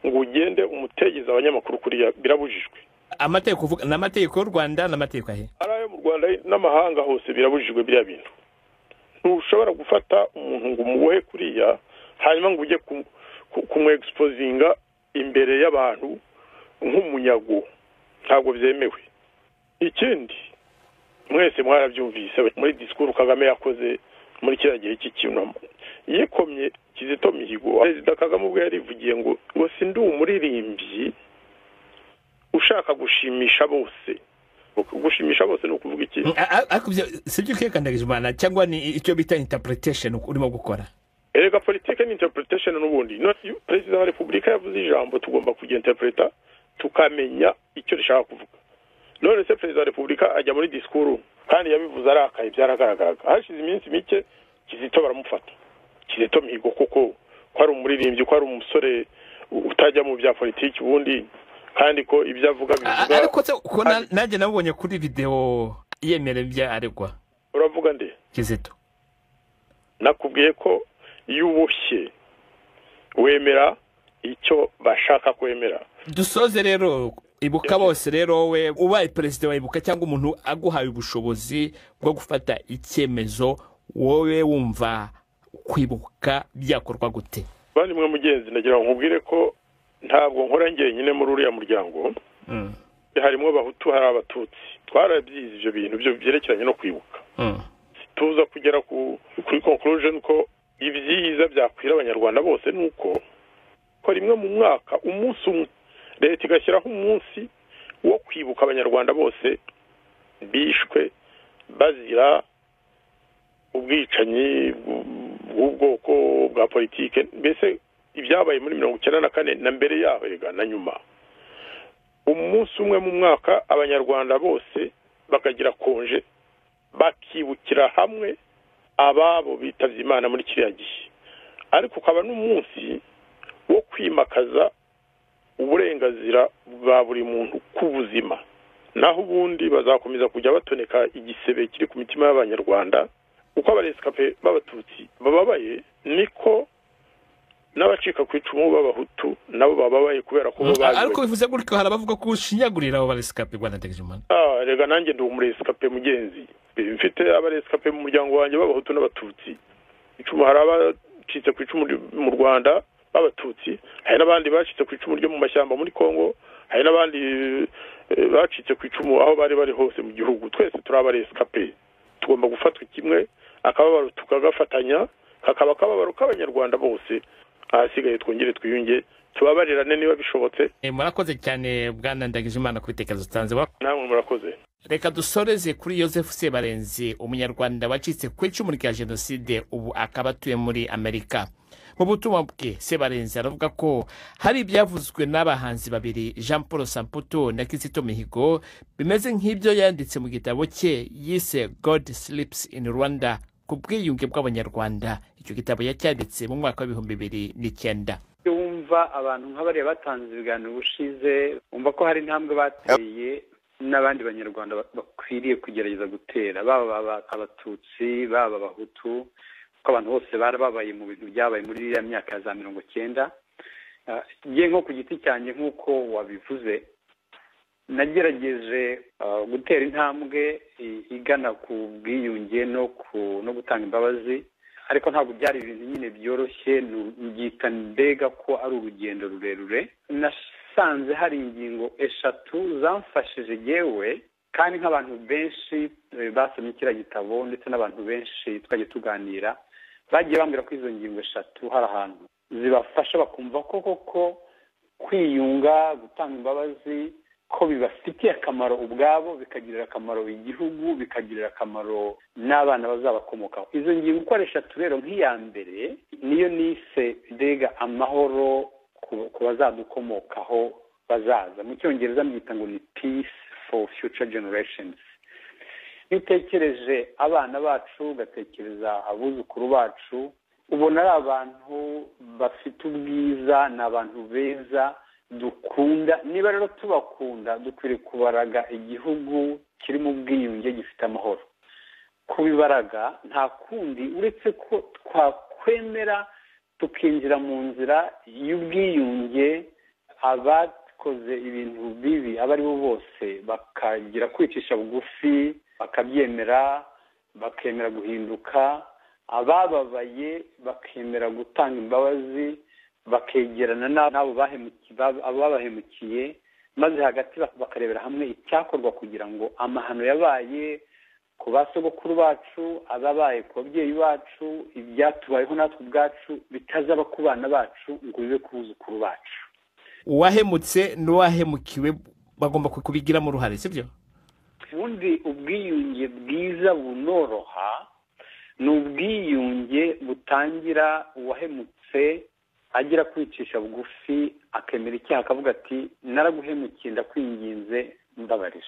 ngo ugende umutegeza abanyamakuru kuriya, birabujijwe. Amategeko kuvuga n'amategeko y'u Rwanda n'amategeko ahe arayo mu Rwanda n'amahanga hose birabujijwe biriya bintu. Ntushobora gufata umuntu ngo umubohe kuriya hanyuma ngo ujye kumwexposinga imbere y'abantu nk'umunyago, ntabwo byemewe. Ikindi mwese mwarabyumvise muri disikuru Kagame yakoze muri kiriya gihe cy'icyunamo, yikomye Kizito Mihigo. Perezida Kagame ubwo yarivugiye ngo sindi umuririmbyi ushaka gushimisha bose. Gushimisha bose ni ukuvuga iki? Ariko sibyo kwekandagije Imana cyangwa ni icyo bita interpretation urimo gukora? Erega politike ni interpretation n'ubundi. Perezida wa Repubulika yavuze ijambo tugomba kugenterpreta tukamenya icyo rishaka kuvuga. None se Perezida wa Repubulika ajya muri disikuru kandi yabivuze arakaye, byaragaragaraga. Hashize iminsi mike Kizito baramufata. Kizito Mihigo kuko ari umuririmbyi, ko ari umusore utajya mu bya politiki ubundi, kandi ko ibyo avuga bivuga. Ariko ko nanjye nabonye kuri video yemere bya aregwa. Uravuga nde? Kizito. Nakubwiye ko iyo uboshye wemera icyo bashaka kwemera. Dusoze rero Ibuka bose rero we ubaye perezida wa Ibuka cyangwa umuntu aguhaye ubushobozi bwo gufata icyemezo, wowe wumva kwibuka byakorwa gute? Bandi mwe mugenzi ndagira ngo nkubwire ko ntabwo nkora njyenyine muri uriya muryango. Harimo abahutu, hari abatutsi. Twarabyize ibyo bintu byo byerekeranye no kwibuka. Tuza kugera kuri conclusion ko ibyiza byakwira abanyarwanda bose nuko rimwe mu mwaka umunsi umwe leta igashyiraho umunsi wo kwibuka abanyarwanda bose bishwe bazira ubwicanyi bw'ubwoko bwa politike, mbese ibyabaye muri 1994 na mbere yaho na nyuma. Umunsi umwe mu mwaka abanyarwanda bose bakagira konje bakibukira hamwe ababo bitavye Imana muri kiriya gihe. Ariko ukaba n'umunsi wo kwimakaza uburenganzira bwa buri muntu ku buzima. Naho ubundi bazakomeza kujya batoneka igisebe kiri ku mitima y'abanyarwanda. Uko abaresikape b'abatutsi bababaye niko n'abacika ku icumu b'abahutu nabo bababaye kubera ko babaye. Ariko bivuze gutyo harabavuga ko ushinyagurira abo baresikape Rwanda Tegejimana. Rega nanjye ndi umuresikape mugenzi. Mfite abaresikape mu muryango wanjye b'abahutu n'abatutsi. Icumu hari abacitse ku icumu mu Rwanda b'abatutsi, hari n'abandi bacitse ku icumu ryo mu mashyamba muri Kongo, hari n'abandi bacitse ku icumu aho bari hose mu gihugu. Twese turi abaresikape, tugomba gufatwa kimwe, akababaro tukagafatanya, kakaba akababaro k'abanyarwanda bose. Ahasigaye twongere twiyunge tubabarirane niba bishobotse. Murakoze cyane Bwana Ndagijimana ku bitekerezo utanze. Namwe murakoze. Reka dusoreze kuri Joseph Sebarenzi, umunyarwanda wacitse ku icumu rya jenoside ubu akaba atuye muri Amerika. Mu butumwa bwe Sebarenzi aravuga ko hari ibyavuzwe n'abahanzi babiri Jean Paul Samputu na Kizito Mihigo bimeze nk'ibyo yanditse mu gitabo cye yise God Sleeps in Rwanda ku bwiyunge bw'abanyarwanda. Icyo gitabo yacyanditse mu mwaka wa 2009. Wumva abantu nk'abariya batanze ibiganiro bushize, umva ko hari intambwe bateye n'abandi banyarwanda bakwiriye kugerageza gutera, baba abatutsi baba abahutu, ko abantu bose barababaye mu bintu byabaye muri iriya myaka ya za 90. Ngiye nko ku giti cyanjye nk'uko wabivuze, nagerageje gutera intambwe igana ku bwiyunge no gutanga imbabazi, ariko ntabwo byari ibintu nyine byoroshye. Nbyita mbega ko ari urugendo rurerure. Nasanze hari ingingo eshatu zamfashije yewe, kandi nk'abantu benshi basomye kiriya gitabo ndetse n'abantu benshi twagiye tuganira bagiye bambwira ko izo ngingo eshatu hari ahantu zibafasha bakumva ko koko kwiyunga, gutanga imbabazi ko bibafitiye akamaro ubwabo, bikagirira akamaro igihugu, bikagirira akamaro n'abana bazabakomokaho. Izo ngingo uko ari eshatu rero, nk'iya mbere niyo nise mbega amahoro ku bazadukomokaho bazaza. Mu cyongereza mbyita ngo ni peace for future generations. Nitekereje abana bacu, ugatekereza abuzukuru bacu, ubona ari abantu bafite ubwiza, ni abantu beza dukunda. Niba rero tubakunda, dukwiriye kubaraga igihugu kiri mu bwiyunge gifite amahoro. Kubibaraga nta kundi uretse ko twakwemera tukinjira mu nzira y'ubwiyunge, abakoze ibintu bibi abo ari bo bose bakagira kwicisha bugufi, bakabyemera, bakemera guhinduka, abababaye bakemera gutanga imbabazi, bakegerana n'abo babahemukiye, maze hagati bakarebera hamwe icyakorwa kugira ngo amahano yabaye ku basogokuru bacu, ababaye ku babyeyi bacu, ibyatubayeho natwe ubwacu bitazaba ku bana bacu ngo bibe ku buzukuru bacu. Uwahemutse n'uwahemukiwe bagomba kubigiramo uruhare, sibyo? Ubundi ubwiyunge bwiza bunoroha ni ubwiyunge butangira uwahemutse agira kwicisha bugufi, akemera icyaha, akavuga ati naraguhemukiye, ndakwinginze, mbabarira.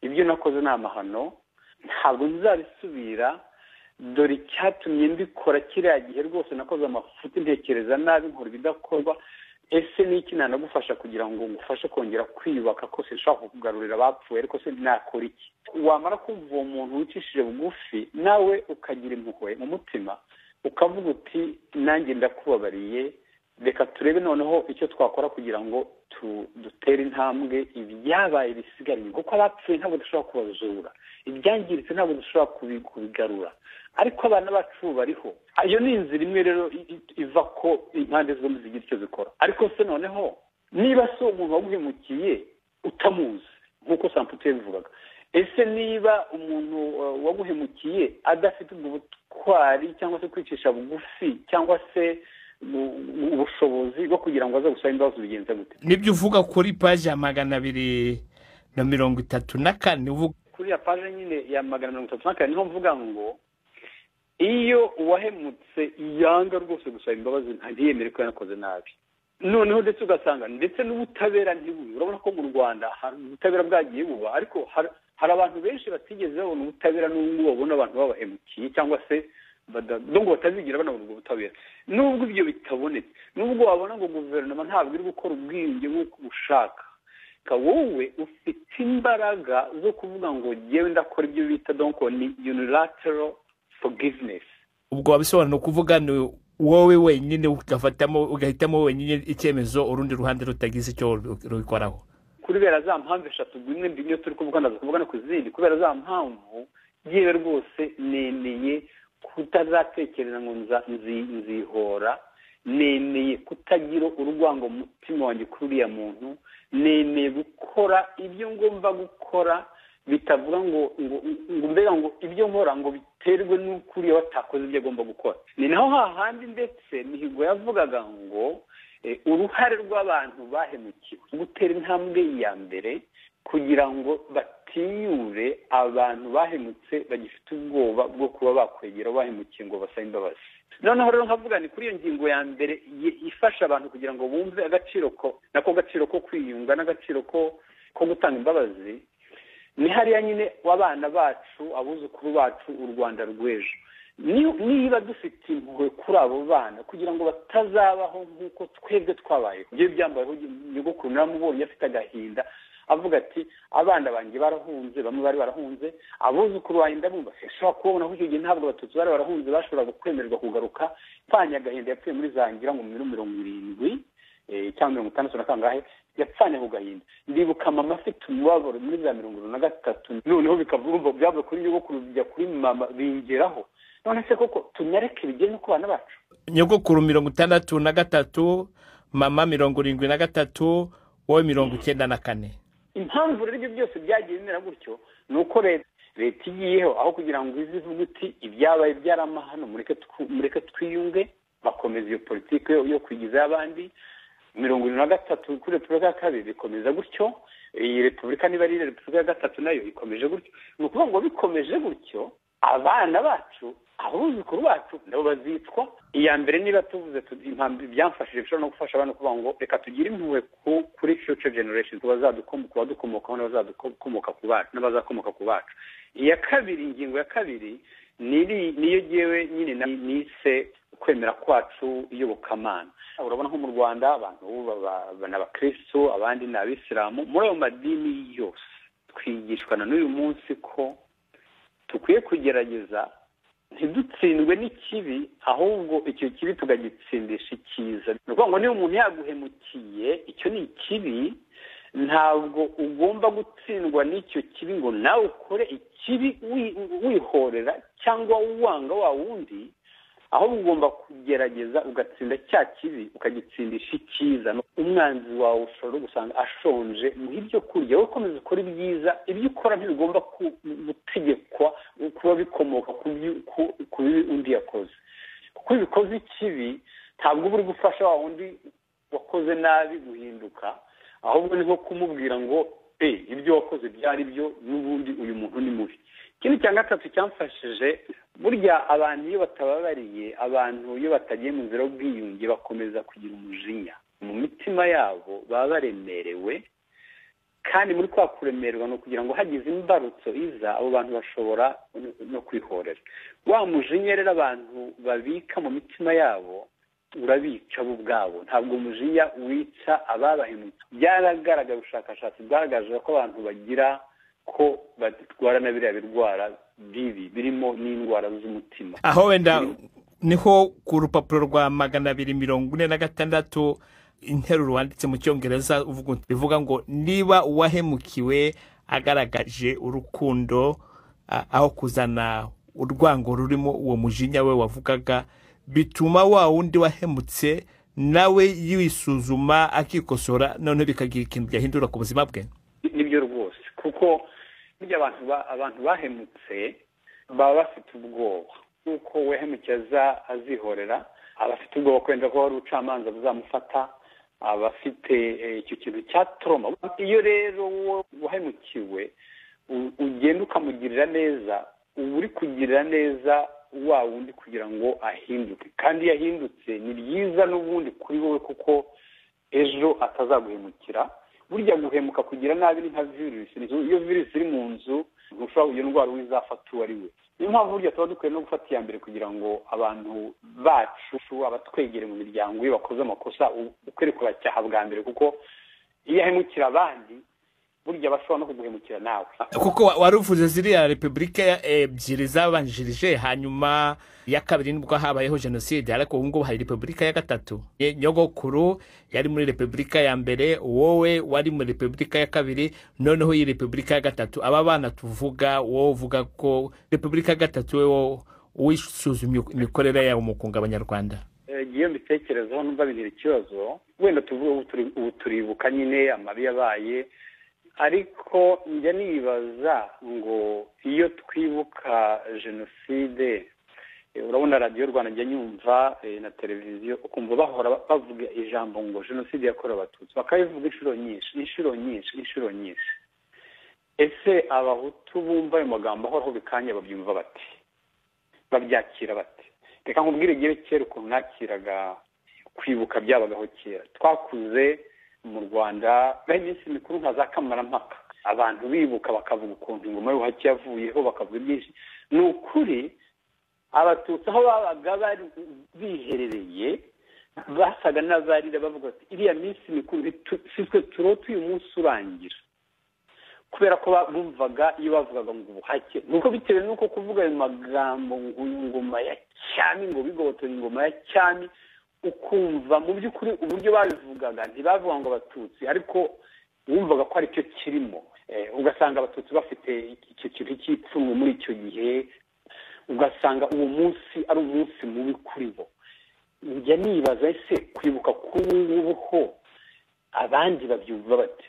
Ibyo nakoze ni amahano, ntabwo nzabisubira, dore icyatumye mbikora kiriya gihe rwose nakoze amafuti, ntekereza nabi, nkora ibidakorwa. Ese ni iki nanagufasha kugira ngo ngufashe kongera kwiyubaka? ko sinshobora kukugarurira abapfuye, ariko se nakora iki? Wamara kumva uwo muntu wicishije bugufi, nawe ukagira impuhwe mu mutima, ukavuga uti nanjye ndakubabariye, reka turebe noneho icyo twakora kugira ngo dutere intambwe ibyabaye bisigaranye, kuko abapfuye ntabwo dushobora kubazura, ibyangiritse ntabwo dushobora kubigarura, ariko abana bacu bariho. Iyo ni inzira imwe rero iva ko impande zombi zigira icyo zikora. Ariko se noneho niba se umuntu waguhemukiye utamuzi, nk'uko Samputu yabivugaga, ese niba umuntu waguhemukiye adafite ubwo butwari cyangwa se kwicisha bugufi cyangwa se ubushobozi bwo kugira ngo aze gusaba imbabazi, bigenze gute? Nibyo uvuga kuri paji ya 234 uvuga kuri ya paji nyine ya 234 niho mvuga ngo iyo uwahemutse yanga rwose gusaba imbabazi ntiyemere ko yanakoze nabi. Noneho ndetse ugasanga ndetse n'ubutabera ntiburi. Urabona ko mu Rwanda hari ubutabera bwagiye buba, ariko hari abantu benshi batigeze babona ubutabera, n'ubwo babona abantu babahemukiye cyangwa se ngo batazigira banabona ubwo butabera. Nubwo ibyo bitabonetse, nubwo wabona ngo guverinoma ntabwo iri gukora ubwiyunge nk'uko ubushaka, wowe ufite imbaraga zo kuvuga ngo yewe ndakora ibyo bita donc ni unilateral forgiveness. Ubwo wabisobanura kuvuga ni wowe wenyine ugahitamo wenyine icyemezo, urundi ruhande rutagize icyo rubikoraho. Kubera za mpamvu eshatu, bimwe mbinyo turi kuvuga ndaza kuvuga no kuzindi. Kubera za mpamvu yewe rwose nemeye kutazatekereza ngo nzihora, nemeye kutagira urwango mu mutima wanjye kuri uriya muntu, nemeye gukora ibyo ngomba gukora, bitavuga ngo mbega ngo ibyo nkora ngo biterwe n'ukuri watakoze ibyo agomba gukora. Ni naho hahandi ndetse Mihigo yavugaga ngo uruhare rw'abantu bahemukiwe gutera intambwe ya mbere kugira ngo batinyure abantu bahemutse bagifite ubwoba bwo kuba bakwegera bahemukiye ngo basabe imbabazi. Noneho rero nkavuga ni kuri iyo ngingo ya mbere ifasha abantu kugira ngo bumve agaciro ko kwiyunga n'agaciro ko gutanga imbabazi. Ni hariya nyine w'abana bacu, abuzukuru bacu, u Rwanda rw'ejo. Niba dufite impuhwe kuri abo bana kugira ngo batazabaho nk'uko twebwe twabayeho. Ibyo byambayeho, nyogokuru naramubonye afite agahinda, avuga ati abana banjye barahunze, bamwe bari barahunze, abuzukuru banjye ndabumva sinshobora kubona aho icyo gihe ntabwo abatutsi bari barahunze bashobora kwemererwa kugaruka. Pfanye agahinda yapfuye muri Zangira ngo 70 cyangwa 50 na kangahe, yapfanye ku gahinda. Ndibuka mama afite umubabaro muri za 2023 noneho bikavuga byaba kuri nyogokuru bijya kuri mama bingeraho. None se koko tunyareke bigene ku bana bacu? Nyogokuru 63, mama 73, wowe 94. Impamvu rero ibyo byose byagiye bimera gutyo nuko leta igiyeho aho kugira ngo izivuge uti ibyabaye byaramahano mureke twiyunge, bakomeza iyo politiki yo kwigiza abandi. 73 kuri Repubulika ya kabiri bikomeza gutyo, iyi Repubulika niba ari Repubulika ya gatatu nayo ikomeje gutyo. Ni ukuvuga ngo bikomeje gutyo abana bacu, abuzukuru bacu nabo bazitwa iya mbere. Niba tuvuze impamvu byamfashije bishobora no gufasha abantu kuvuga ngo reka tugire impuhwe kuri future generations, bazadukomokaho n'abazadukomoka ku bacu n'abazakomoka ku bacu. Iya kabiri, ingingo ya kabiri niyo jewe nyine nise kwemera kwacu iyobokamana. Urabona nko mu Rwanda abantu n'abakristo, abandi n'abisilamu, muri ayo madini yose twigishwa na n'uyu munsi ko tukwiye kugerageza ntidutsindwe n'ikibi, ahubwo icyo kibi tugagitsindisha icyiza. Ni ukuvuga ngo niba umuntu yaguhemukiye, icyo ni ikibi, ntabwo ugomba gutsindwa n'icyo kibi ngo nawe ukore ikibi wihorera cyangwa wanga wa wundi, ahubwo ugomba kugerageza ugatsinda cya kibi ukagitsindisha icyiza. Umwanzi wawe ushobora gusanga ashonje, muhe ibyo kurya, wowe komeza ukora ibyiza. Ibyo ukora ntibigomba gutegekwa kuba bikomoka ku bibi undi yakoze, kuko iyo bikoze ikibi ntabwo uba uri gufasha wa wundi wakoze nabi guhinduka, ahubwo ni nko kumubwira ngo ibyo wakoze byari byo, n'ubundi uyu muntu ni mubi. Ikindi cya gatatu cyamfashije, burya abantu iyo batababariye, abantu iyo batagiye mu nzira y'ubwiyunge bakomeza kugira umujinya mu mitima yabo, baba baremerewe. Kandi muri kwa kuremerwa no kugira ngo hagize imbarutso iza, abo bantu bashobora no kwihorera. Wa mujinya rero abantu babika mu mitima yabo urabica bo ubwabo, ntabwo umujinya wica ababahemutse. Byaragaragaye, ubushakashatsi bwagaragaje ko abantu bagira ko batwara na biriya birwara bibi birimo n'indwara z'umutima. Aho wenda niho ku rupapuro rwa 246 interuro wanditse mu Cyongereza bivuga ngo niba uwahemukiwe agaragaje urukundo aho kuzana urwango rurimo uwo mujinya we wavugaga, bituma wa wundi wahemutse nawe yisuzuma akikosora, none bikagira ikintu byahindura ku buzima bwe. Nibyo rwose, kuko burya abantu bahemutse baba bafite ubwoba kuko wehemukeza azihorera, abafite ubwoba kwenda ko ari ucamanza buzamufata, abafite icyo kintu cya trauma. Iyo rero wahemukiwe ugenda ukamugirira neza, uba uri kugirira neza wa wundi kugira ngo ahinduke, kandi iyo ahindutse ni byiza n'ubundi kuri wowe kuko ejo atazaguhemukira. Burya guhemuka kugira nabi ni nka virusi. Iyo virusi iri mu nzu ntushobora iyo ndwara wizafata uwo ari we. Niyo mpamvu burya tuba dukwiye no gufata iya mbere kugira ngo abantu bacu abatwegere mu miryango iyo bakoze amakosa ukwere kubacyaha bwa mbere, kuko iyo ahemukira abandi burya bashobora no kuguhemukira nawe. Kuko waruvuze ziriya repubulika ebyiri zabanjirije, hanyuma ya kabiri nibwo habayeho jenoside, ariko ubu ngubu hari repubulika ya gatatu. Nyogokuru yari muri repubulika ya mbere, wowe wari muri repubulika ya kabiri, noneho iyi repubulika ya gatatu. Aba bana tuvuga, wowe uvuga ko repubulika ya gatatu wowe wisuzumye imikorere yawo mu kunga abanyarwanda. Iyo mbitekerezaho numva bintera ikibazo, wenda tuvuga ubu turibuka nyine amabi yabaye, ariko njya nibaza ngo iyo twibuka jenoside, urabona radiyo Rwanda njya nyumva na televiziyo ukumva bahora bavuga ijambo ngo jenoside yakorewe abatutsi, bakabivuga inshuro nyinshi. Ese abahutu bumva ayo magambo ahoraho bikanya babyumva bati, babyakira bati? Reka nkubwire igihe kera ukuntu nakiraga kwibuka byabagaho kera. Twakuze mu Rwanda bahe iminsi mikuru nka za kamarampaka, abantu bibuka bakavuga ukuntu ingoma y'ubuhake yavuyeho, bakavuga byinshi. Ni ukuri abatutsi aho babaga bari biherereye basaga n'abarira bavuga ati iriya minsi mikuru sitwe turota uyu munsi urangira, kubera ko bumvaga iyo bavugaga ngo ubuhake, nuko bitewe nuko kuvuga ayo magambo ngo ingoma ya cyami, ngo bigobotora ingoma ya cyami, ukumva mu by'ukuri uburyo babivugaga ntibavuga ngo abatutsi ariko wumvaga ko ari cyo kirimo. Ugasanga abatutsi bafite icyo kintu cy'ipfunwe muri icyo gihe, ugasanga uwo munsi ari umunsi mubi kuri bo. Njya nibaza ese kwibuka k'ubu ho abandi babyumva bate?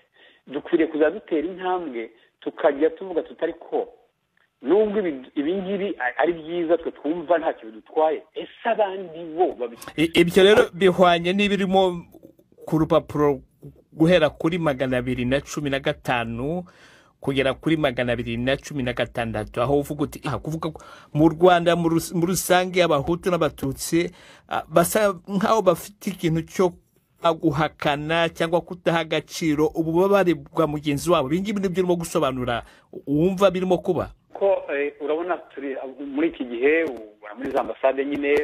Dukwiriye kuzadutera intambwe tukajya tuvuga tutari ko nubwo ibi ngibi ari byiza twe twumva ntacyo bidutwaye, ese abandi bo ibyo rero bihwanye n'ibirimo ku rupapuro guhera kuri 215 kugera kuri 216, aho uvuga uti kuvuga mu Rwanda mu rusange abahutu n'abatutsi basa nkaho bafite ikintu cyo guhakana cyangwa kutaha agaciro ububabare bwa mugenzi wabo. Ibingibi nibyo urimo gusobanura wumva birimo kuba ko urabona turi muri iki gihe muri za ambasade nyine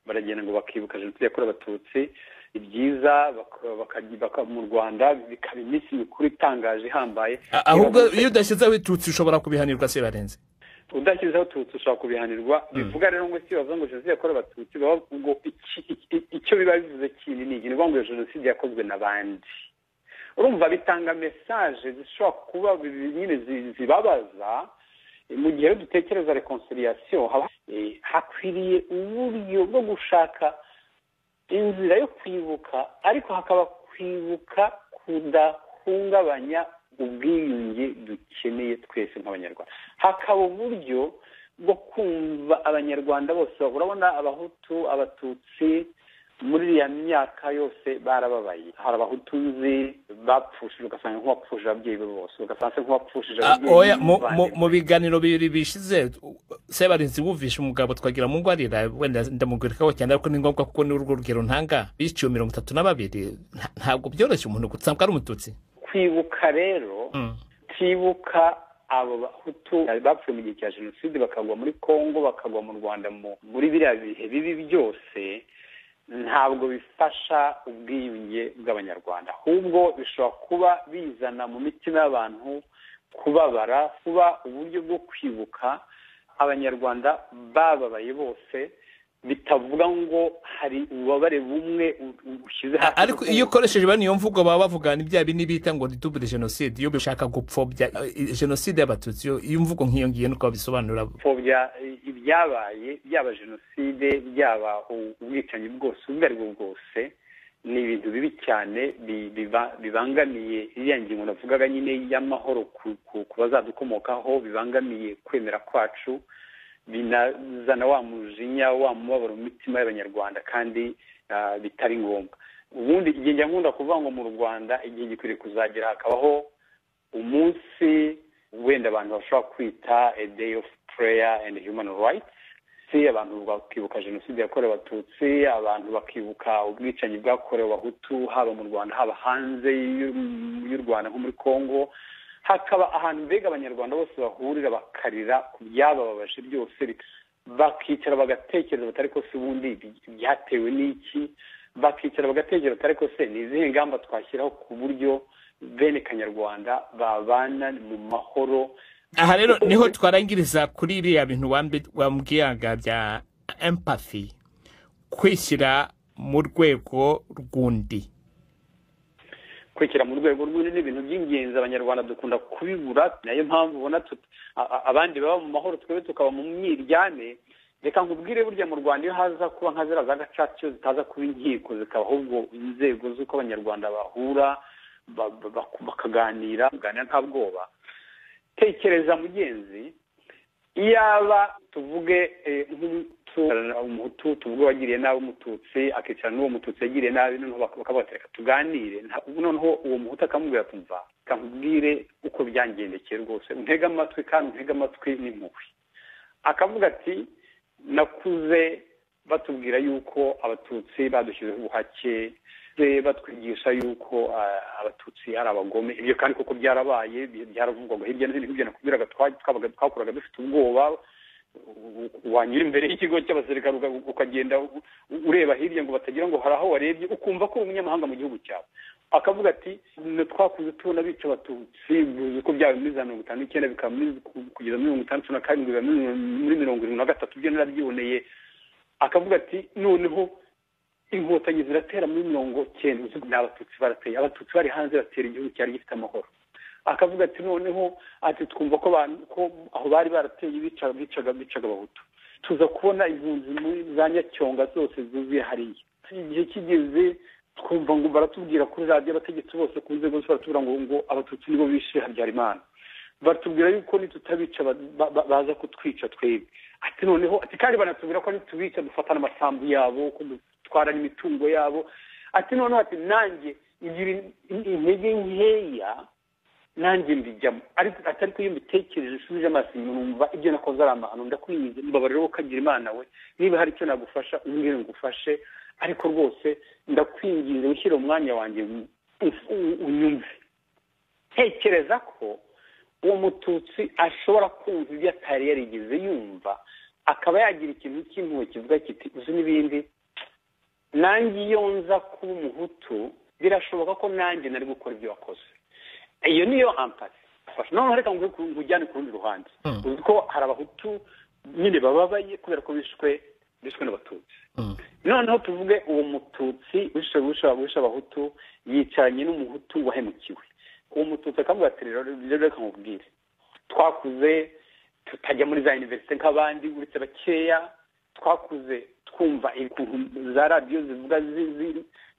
baragenda ngo bakibuka jenoside yakorewe abatutsi. Ibyiza bakajya mu Rwanda bikaba iminsi mikuru itangaje ihambaye. Ahubwo iyo udashyizeho itutsi ushobora kubihanirwa se barenze. Udashyizeho itutsi ushobora kubihanirwa. Bivuga rero ngo si bavuga ngo jenoside yakorewe abatutsi ngo icyo biba bivuze kindi ni igihe ngo jenoside yakozwe n'abandi. Urumva bitanga message zishobora kuba nyine zibabaza. Mu gihe dutekereza reconciliation hakwiriye uburyo bwo gushaka inzira yo kwibuka, ariko hakaba kwibuka kudahungabanya ubwiyunge dukeneye twese nk'abanyarwanda. Hakaba uburyo bwo kumva abanyarwanda bose. Urabona abahutu abatutsi muri ya myaka yose barababaye. Hari abahutu nzi bapfushije ugasanga nk'uwapfushije ababyeyi be bose, ugasanga nk'uwapfushije ababyeyi. Mu biganiro bibiri bishize Sebarinzi wumvishe umugabo twagira mu ngwarira, wenda ndamugurikaho cyane ariko ni ngombwa kuko ni urwo rugero ntanga biciye 32. Ntabwo byoroshye umuntu gutsambwa ari umututsi. Kwibuka rero kwibuka abo bahutu bapfuye mu gihe cya jenoside bakagwa muri Kongo bakagwa mu Rwanda muri biriya bihe bibi byose, ntabwo bifasha ubwiyunge bw'abanyarwanda. Ahubwo bishobora kuba bizana mu mitima y'abantu kubabara, kuba uburyo bwo kwibuka abanyarwanda bababaye bose, bitavuga ngo hari ububabare bumwe ushyize hasi. Ariko iyo ukoresheje bane iyo mvugo baba bavugana ibya bini bita ngo double genocide, iyo bishaka gupfobya genocide y'abatutsi, iyo mvugo nk'iyo ngiye nuko bisobanura gupfobya ibyabaye, byaba genocide byaba ubwicanyi bwose ubwo ari bwo bwose, ni ibintu bibi cyane bibangamiye iriya ngingo navugaga nyine y'amahoro ku bazadukomokaho, bibangamiye kwemera kwacu, binazana wa mujinya wa mubabaro mu mitima y'abanyarwanda kandi bitari ngombwa. Ubundi igihe njya nkunda kuvuga ngo mu Rwanda igihe gikwiriye kuzagera hakabaho umunsi wenda abantu bashobora kwita a day of prayer and human rights. Abantu bakibuka jenoside yakorewe abatutsi, abantu bakibuka ubwicanyi bwakorewe abahutu haba mu Rwanda haba hanze y'u Rwanda nko muri Kongo. Hakaba ahantu mbega abanyarwanda bose bahurira bakarira ku byabababaje byose, bakicara bagatekereza batari ko se ubundi byatewe n'iki, bakicara bagatekereza batari ko se ni izihe ngamba twashyiraho ku buryo bene kanyarwanda babana mu mahoro. Aha rero niho twarangiriza kuri iriya bintu wambwiyaga bya empathy, kwishyira mu rwego rw'undi. Kwikira mu rwego rw'undi ni ibintu by'ingenzi abanyarwanda dukunda kubibura. Nayo mpamvu ubona abandi baba mu mahoro twebwe tukaba mu myiryane. Reka nkubwire burya mu Rwanda iyo haza kuba nka zira za gacaca zitaza kuba inkiko, zikaba ahubwo inzego z'uko abanyarwanda bahura bakaganira nta bwoba. Tekereza mugenzi, iyaba tuvuge umuhutu tuvuge wagiriye nabi umututsi akicara n'uwo mututsi yagiriye nabi, noneho bakabatereka tuganire, noneho uwo muhutu akamubwira tumva kamubwire uko byangendekeye rwose, untega amatwi kandi untega amatwi n'impuhwe. Akavuga ati nakuze batubwira yuko abatutsi badushyizeho ubuhake, batwigisha yuko abatutsi ari abagome. Ibyo kandi koko byarabaye, byaravugwaga hirya no hino. Ibyo nakubwiraga twakoraga dufite ubwoba. Wanyura imbere y'ikigo cy'abasirikare ukagenda ureba hirya ngo batagira ngo hari aho warebye ukumva ko umunyamahanga mu gihugu cyawe. Akavuga ati twakuze tubona bica abatutsi ko byaba muri za 59 bikaba kugeza muri 57 muri 73 byo narabyiboneye. Akavuga ati noneho inkotanyi ziratera muri 90 n'abatutsi barateye abatutsi bari hanze batera igihugu cyari gifite amahoro akavuga ati noneho ati twumva ko aho bari barateye bicaga abahutu tuza kubona impunzi muri za Nyacyonga zose zuzuye hariya igihe kigeze twumva ngo baratubwira kuri radio abategetsi bose ku nzego zose baratubwira ngo abatutsi nibo bishe Habyarimana batubwira yuko nitutabica baza kutwica twebwe ati noneho ati kandi banatubwira ko nitubica dufatana amasambu yabo ko dutwara n'imitungo yabo ati noneho ati nanjye igira intege nkeya nanjye mbijyamo ariko iyo mbitekereje nsubije amaso numva ibyo nakoze ari amahano ndakwinjiza mbabarira ko kagira Imana we niba hari icyo nagufasha umbwire ngufashe ariko rwose ndakwinginze ushyire umwanya wanjye unyumve tekereza ko uwo mututsi ashobora kumva ibyo atari yarigeze yumva akaba yagira ikintu cy'impuhwe kivuga kiti uzi n'ibindi nanjye iyo nza kuba umuhutu birashoboka ko nanjye nari gukora ibyo wakoze iyo niyo ampati noneho reka ngujyane ku rundi ruhande uzi ko hari abahutu nyine bababaye kubera ko bishwe n'abatutsi noneho tuvuge uwo mututsi wishe abahutu yicaranye n'umuhutu wahemukiwe uwo mututsi akavuga ati rero reka nkubwire twakuze tutajya muri za universite nk'abandi uretse bakeya twakuze twumva ibintu za radiyo zivuga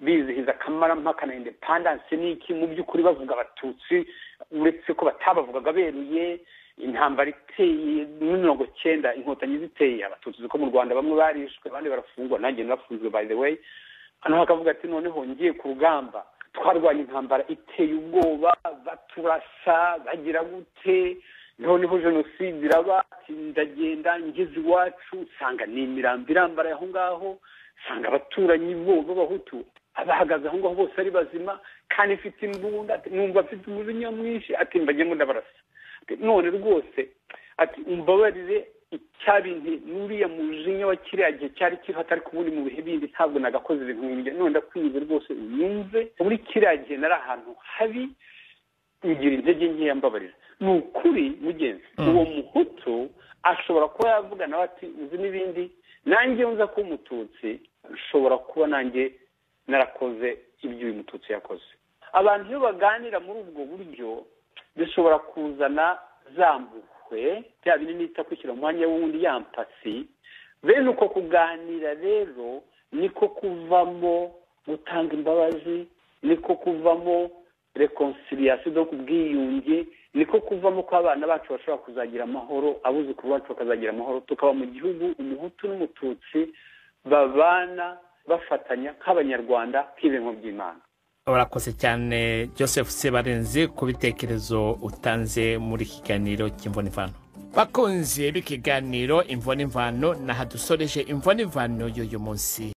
bizihiza akamarampaka na independence n'iki mu by'ukuri bavuga abatutsi uretse ko batabavugaga beruye intambara iteye muri 90 inkotanyi ziteye abatutsi ko mu Rwanda bamwe barishwe abandi barafungwa nanjye narafunzwe by the way hano hakavuga ati noneho ngiye ku rugamba twarwanya intambara iteye ubwoba baturasa bagira gute noneho jenoside iraba ndagenda ngeze iwacu nsanga ni imirambo irambara aho ngaho nsanga abaturanyi bo b'abahutu abahagaze aho ngaho bose ari bazima kandi mfite imbunda numva mfite umujinya mwinshi ati mbagemo ndabarasa none rwose ati umbabarire icyabinti nuriya mujinya wa kiriya gihe cyari kihata ariko ubundi mu bihe bindi ntabwo nagakoze ibintu nk'ibyo none ndakwinze rwose unyumve muri kiriya gihe nari ahantu habi ngira intege nkeya mbabarira ni ukuri mugenzi uwo muhutu ashobora kuba yavuga nawe ati uzi n'ibindi nanjye nza kuba umututsi nshobora kuba nanjye narakoze ibyo uyu mututsi yakoze abantu iyo baganira muri ubwo buryo bishobora kuzana zambuhwe bya bintu nita kwishyira mu mwanya w'undi yampasi bene uko kuganira rero niko kuvamo gutanga imbabazi niko kuvamo reconciliation do kubwiyunge niko kuvamo ko abana bacu bashobora kuzagira amahoro abuzukuru bacu bakazagira amahoro tukaba mu gihugu umuhutu n'umututsi babana bafatanya nk'abanyarwanda nk'ibintu by'Imana. urakoze cyane Joseph Sebarenzi ku bitekerezo utanze muri kiganiro cy'imvano bakunze b'ikiganiro imvano naha dusoreje imvano y'uyu munsi